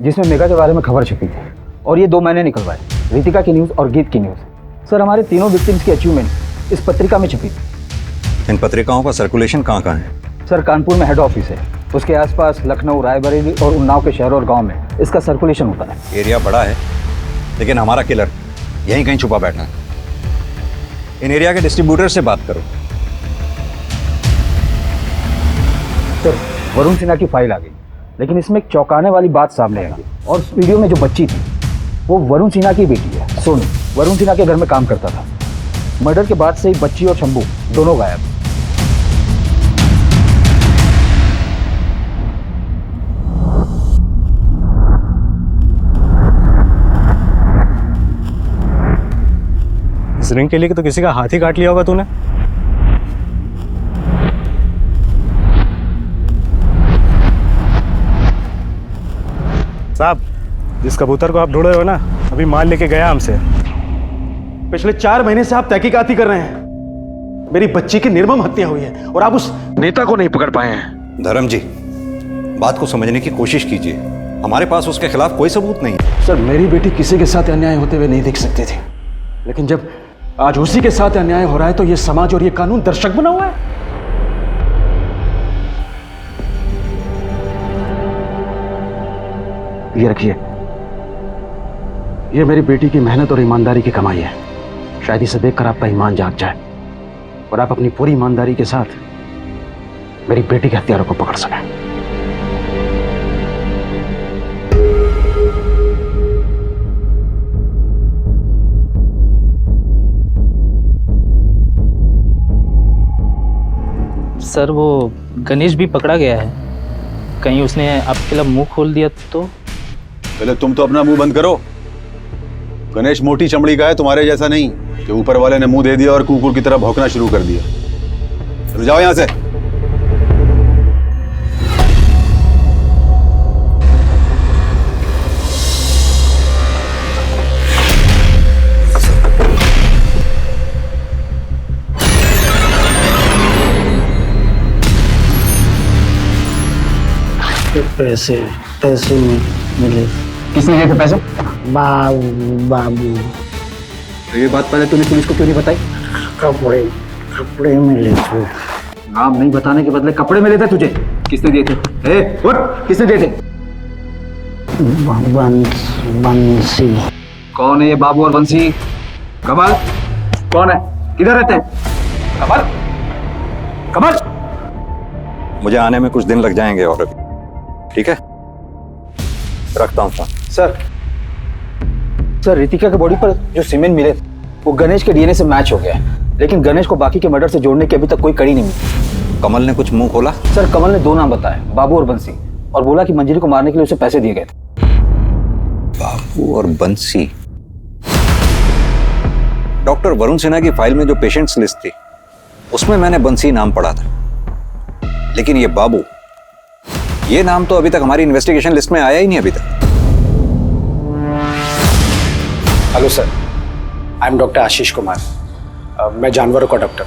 जिसमें मेघा के बारे में खबर छपी थी और ये 2 महीने निकलवाए, रितिका की न्यूज़ और गीत की न्यूज़। सर हमारे तीनों विक्टिम्स की अचीवमेंट इस पत्रिका में छपी थी। इन पत्रिकाओं का सर्कुलेशन कहाँ कहाँ है? सर कानपुर में हेड ऑफिस है, उसके आसपास लखनऊ, रायबरेली और उन्नाव के शहरों और गाँव में इसका सर्कुलेशन होता है। एरिया बड़ा है लेकिन हमारा किलर यहीं कहीं छुपा बैठा है। इन एरिया के डिस्ट्रीब्यूटर से बात करो। सर वरुण सिन्हा की फाइल आ गई, लेकिन इसमें एक चौंकाने वाली बात सामने आई और उस वीडियो में जो बच्ची थी वो वरुण सिन्हा की बेटी है, सोनू। वरुण सिन्हा के घर में काम करता था। मर्डर के बाद से ही बच्ची और शंभू दोनों गायब। इस रिंग के लिए तो किसी का हाथ ही काट लिया होगा तूने। साहब, जिस कबूतर को आप ढूंढ रहे हो ना, अभी माल लेके गया हमसे। पिछले 4 महीने से आप तहकीकात ही कर रहे हैं। मेरी बच्ची की निर्मम हत्या हुई है और आप उस नेता को नहीं पकड़ पाए हैं। धर्म जी, बात को समझने की कोशिश कीजिए। हमारे पास उसके खिलाफ कोई सबूत नहीं है। सर, मेरी बेटी किसी के साथ अन्याय होते हुए नहीं देख सकती थी, लेकिन जब आज उसी के साथ अन्याय हो रहा है तो ये समाज और ये कानून दर्शक बना हुआ है। ये रखिए, ये मेरी बेटी की मेहनत और ईमानदारी की कमाई है। शायद इसे देखकर आपका ईमान जाग जाए और आप अपनी पूरी ईमानदारी के साथ मेरी बेटी के हत्यारों को पकड़ सकें। सर, वो गणेश भी पकड़ा गया है। कहीं उसने आपके लिए मुंह खोल दिया तो? पहले तुम तो अपना मुंह बंद करो। गणेश मोटी चमड़ी का है, तुम्हारे जैसा नहीं कि ऊपर वाले ने मुंह दे दिया और कुकुर की तरह भौंकना शुरू कर दिया। चलो जाओ यहां से। पैसे पैसे मिले। किसने दिए थे पैसे? बाबू। तो ये बात पहले तूने पुलिस को क्यों नहीं बताई? कपड़े मिले थे। नाम नहीं बताने के बदले कपड़े मिले थे तुझे। किसने दिए थे? उठ, किसने दिए थे? बंसी। कौन है ये बाबू और बंसी? कमल कौन है? किधर रहते हैं? कमल, कमल। मुझे आने में कुछ दिन लग जाएंगे और अभी ठीक है, रखता हूँ फोन। सर, रितिका के बॉडी पर जो सीमेंट मिले वो गणेश के डीएनए से मैच हो गया है, लेकिन गणेश को बाकी के मर्डर से जोड़ने की अभी तक कोई कड़ी नहीं मिली। कमल ने कुछ मुंह खोला? सर, कमल ने 2 नाम बताए, बाबू और बंसी, और बोला कि मंजिल को मारने के लिए उसे पैसे दिए गए थे। बाबू और बंसी? डॉक्टर वरुण सिन्हा की फाइल में जो पेशेंट्स लिस्ट थी उसमें मैंने बंसी नाम पढ़ा था, लेकिन ये बाबू, ये नाम तो अभी तक हमारी इन्वेस्टिगेशन लिस्ट में आया ही नहीं अभी तक। Hello sir, I am doctor Ashish Kumar. मैं जानवरों का डॉक्टर।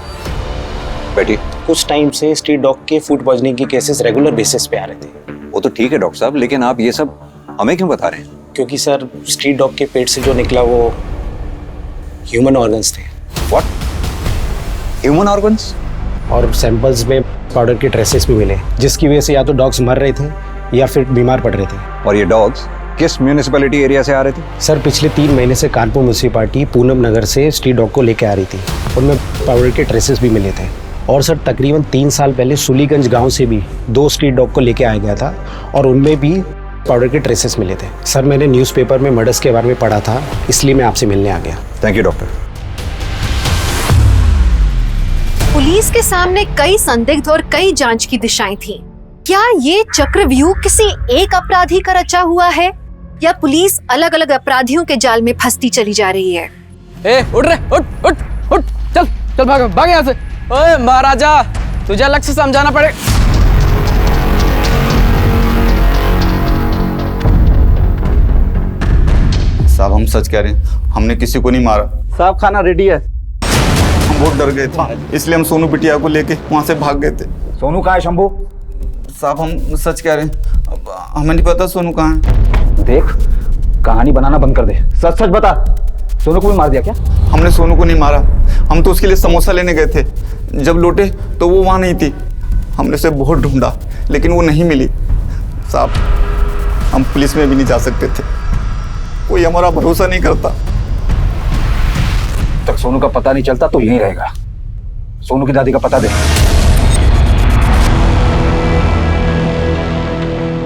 बैठिए। कुछ टाइम से स्ट्रीट डॉग के फूड पॉइजनिंग के केसेस रेगुलर बेसिस पे आ रहे थे। वो तो ठीक है डॉक्टर साहब, लेकिन आप ये सब हमें क्यों बता रहे हैं? क्योंकि सर, स्ट्रीट डॉग के पेट से जो निकला वो ह्यूमन ऑर्गन्स थे। व्हाट? Human organs? और सैंपल्स में पाउडर के ट्रेसेस भी मिले, जिसकी वजह से या तो डॉग्स मर रहे थे या फिर बीमार पड़ रहे थे। और ये डॉग्स किस म्यूनिसिपैलिटी एरिया से आ रहे थे? सर, पिछले 3 महीने से कानपुर म्यूनिसिपैलिटी पूनम नगर से स्ट्रीट डॉग को लेकर आ रही थी। उनमें पाउडर के ट्रेसेस भी मिले थे। और सर, तकरीबन 3 साल पहले सुलीगंज गांव से भी 2 स्ट्रीट डॉग को लेकर आया गया था और उनमें भी पाउडर के ट्रेसेस मिले थे। सर, मैंने न्यूज़पेपर में मर्डर्स के बारे में पढ़ा था, इसलिए मैं आपसे मिलने आ गया। Thank you doctor. पुलिस के सामने कई संदिग्ध और कई जांच की दिशाएं थीं। क्या ये चक्रव्यूह किसी एक अपराधी का रचा हुआ है या पुलिस अलग अलग अपराधियों के जाल में फंसती चली जा रही है? उठ रे, उठ उठ उठ, चल चल भाग भाग यहाँ से। ओए महाराजा, तुझे अलग से समझाना पड़े। साहब, हम सच कह रहे हैं, हमने किसी को नहीं मारा। साहब, खाना रेडी है। हम बहुत डर गए थे, इसलिए हम सोनू बिटिया को लेके वहां से भाग गए थे। सोनू कहाँ है शंभू? साहब, हम सच कह रहे हैं, हमें नहीं पता सोनू कहाँ है। देख, कहानी बनाना बंद कर दे, सच सच बता, सोनू को भी मार दिया क्या? हमने सोनू को नहीं मारा, हम तो उसके लिए समोसा लेने गए थे। जब लौटे तो वो वहाँ नहीं थी। हमने उसे बहुत ढूंढा लेकिन वो नहीं मिली। साहब, हम पुलिस में भी नहीं जा सकते थे, कोई हमारा भरोसा नहीं करता। तक सोनू का पता नहीं चलता तो यहीं रहेगा। सोनू की दादी का पता दे।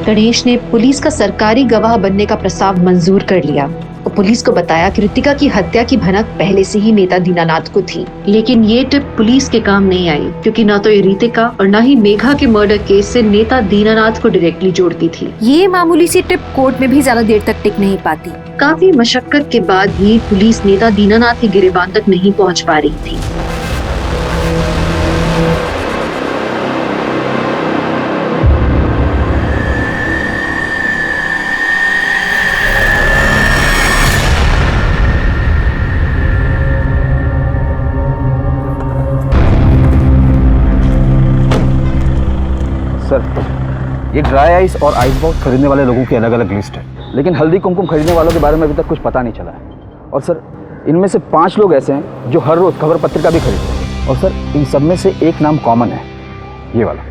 गणेश ने पुलिस का सरकारी गवाह बनने का प्रस्ताव मंजूर कर लिया और पुलिस को बताया कि रितिका की हत्या की भनक पहले से ही नेता दीनानाथ को थी। लेकिन ये टिप पुलिस के काम नहीं आई, क्योंकि न तो ये रितिका और न ही मेघा के मर्डर केस से नेता दीनानाथ को डायरेक्टली जोड़ती थी। ये मामूली सी टिप कोर्ट में भी ज्यादा देर तक टिक नहीं पाती। काफी मशक्कत के बाद भी पुलिस नेता दीनानाथ के गिरबान तक नहीं पहुंच पा रही थी। सर, ये ड्राई आइस और आइस बॉक्स खरीदने वाले लोगों की अलग अलग लिस्ट है, लेकिन हल्दी कुमकुम खरीदने वालों के बारे में अभी तक कुछ पता नहीं चला है। और सर, इनमें से 5 लोग ऐसे हैं जो हर रोज खबर पत्रिका भी खरीदते हैं। और सर, इन सब में से एक नाम कॉमन है, ये वाला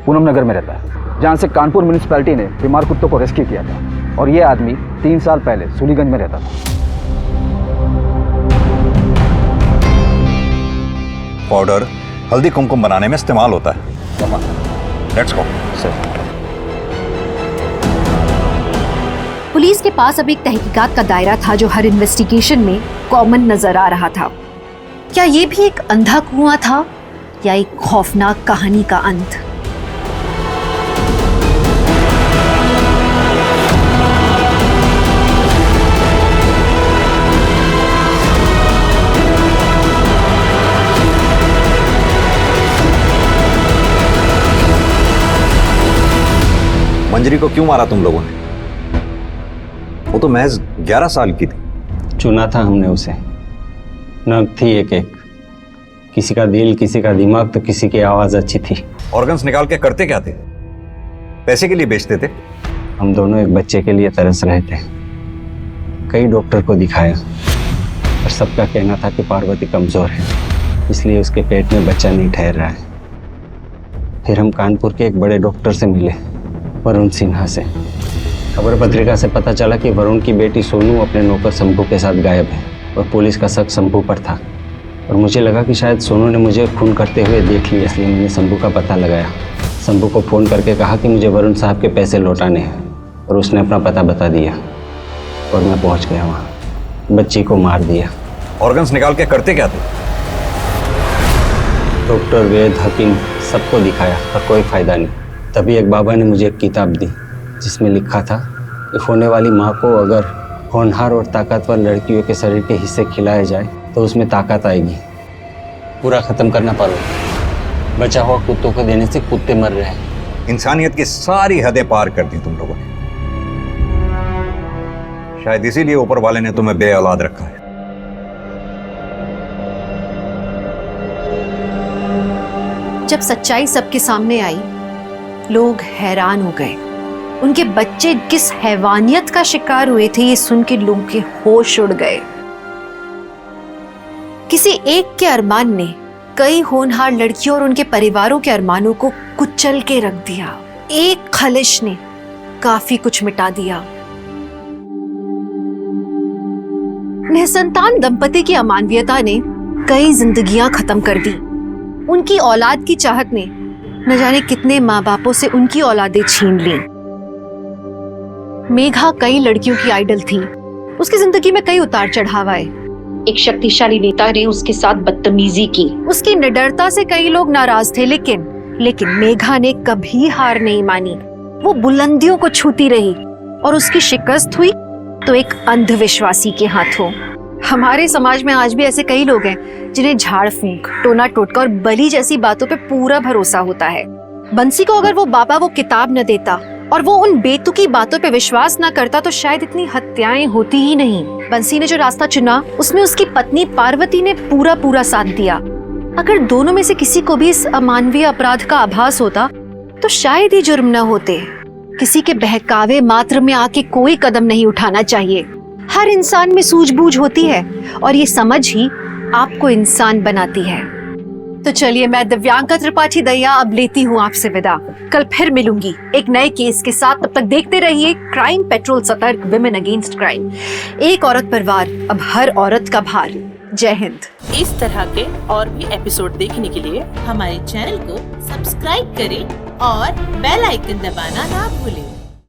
पूनम नगर में रहता है, जहाँ से कानपुर म्यूनिसिपैलिटी ने बीमार कुत्तों को रेस्क्यू किया था। और ये आदमी 3 साल पहले सूलीगंज में रहता था। पाउडर हल्दी कुमकुम बनाने में इस्तेमाल होता है। Let's go sir. पुलिस के पास अब एक तहकीकात का दायरा था जो हर इन्वेस्टिगेशन में कॉमन नजर आ रहा था। क्या ये भी एक अंधा कुआं था या एक खौफनाक कहानी का अंत? मंजरी को क्यों मारा तुम लोगों ने? वो तो महज 11 साल की थी। चुना था हमने उसे। नग थी एक एक, किसी का दिल, किसी का दिमाग, तो किसी की आवाज अच्छी थी। ऑर्गन्स निकाल के करते क्या थे? पैसे के लिए बेचते थे? हम दोनों एक बच्चे के लिए तरस रहे थे। कई डॉक्टर को दिखाया और सबका कहना था कि पार्वती कमजोर है, इसलिए उसके पेट में बच्चा नहीं ठहर रहा है। फिर हम कानपुर के एक बड़े डॉक्टर से मिले, वरुण सिन्हा से। खबर पत्रिका से पता चला कि वरुण की बेटी सोनू अपने नौकर शंभू के साथ गायब है और पुलिस का शक शंभू पर था। और मुझे लगा कि शायद सोनू ने मुझे खून करते हुए देख लिया, इसलिए मैंने शंभू का पता लगाया। शंभू को फ़ोन करके कहा कि मुझे वरुण साहब के पैसे लौटाने हैं और उसने अपना पता बता दिया और मैं पहुंच गया वहाँ। बच्ची को मार दिया। ऑर्गन्स निकाल के करते क्या थे? डॉक्टर, वैद, हकीम सबको दिखाया पर कोई फ़ायदा नहीं। तभी एक बाबा ने मुझे एक किताब दी जिसमें लिखा था कि होने वाली माँ को अगर होनहार और ताकतवर लड़कियों के शरीर के हिस्से खिलाए जाए तो उसमें ताकत आएगी। पूरा ख़त्म करना पड़ेगा। बचा हुआ कुत्तों को देने से कुत्ते मर रहे हैं। इंसानियत की सारी हदें पार कर दी तुम लोगों ने। शायद इसीलिए ऊपर वाले ने तुम्हें बे औलाद रखा है। जब सच्चाई सबके सामने आई, लोग हैरान हो गए। उनके बच्चे किस हैवानियत का शिकार हुए थे ये सुन के लोगों के होश उड़ गए। किसी एक के अरमान ने कई होनहार लड़कियों और उनके परिवारों के अरमानों को कुचल के रख दिया। एक खलिश ने काफी कुछ मिटा दिया। निसंतान दंपति की अमानवीयता ने कई जिंदगियां खत्म कर दी। उनकी औलाद की चाहत ने न जाने कितने माँ बापों से उनकी औलादें छीन ली। मेघा कई लड़कियों की आइडल थी। उसकी जिंदगी में कई उतार चढ़ाव आए। एक शक्तिशाली नेता ने उसके साथ बदतमीजी की। उसकी निडरता से कई लोग नाराज थे, लेकिन मेघा ने कभी हार नहीं मानी। वो बुलंदियों को छूती रही और उसकी शिकस्त हुई तो एक अंधविश्वासी के हाथों। हमारे समाज में आज भी ऐसे कई लोग हैं जिन्हें झाड़ फूंक, टोना टोटका और बलि जैसी बातों पे पूरा भरोसा होता है। बंसी को अगर वो बाबा वो किताब न देता और वो उन बेतुकी बातों पे विश्वास न करता तो शायद इतनी हत्याएं होती ही नहीं। बंसी ने जो रास्ता चुना उसमें उसकी पत्नी पार्वती ने पूरा साथ दिया। अगर दोनों में से किसी को भी इस अमानवीय अपराध का आभास होता तो शायद ये जुर्म न होते। किसी के बहकावे मात्र में आके कोई कदम नहीं उठाना चाहिए। हर इंसान में सूझबूझ होती है और ये समझ ही आपको इंसान बनाती है। तो चलिए, मैं दिव्यांका त्रिपाठी दहिया अब लेती हूँ आपसे विदा। कल फिर मिलूंगी एक नए केस के साथ। तब तक देखते रहिए क्राइम पेट्रोल, सतर्क, विमेन अगेंस्ट क्राइम। एक औरत पर वार, अब हर औरत का भार। जय हिंद। इस तरह के और भी एपिसोड देखने के लिए हमारे चैनल को सब्सक्राइब करें और बेल आइकन दबाना ना भूलें।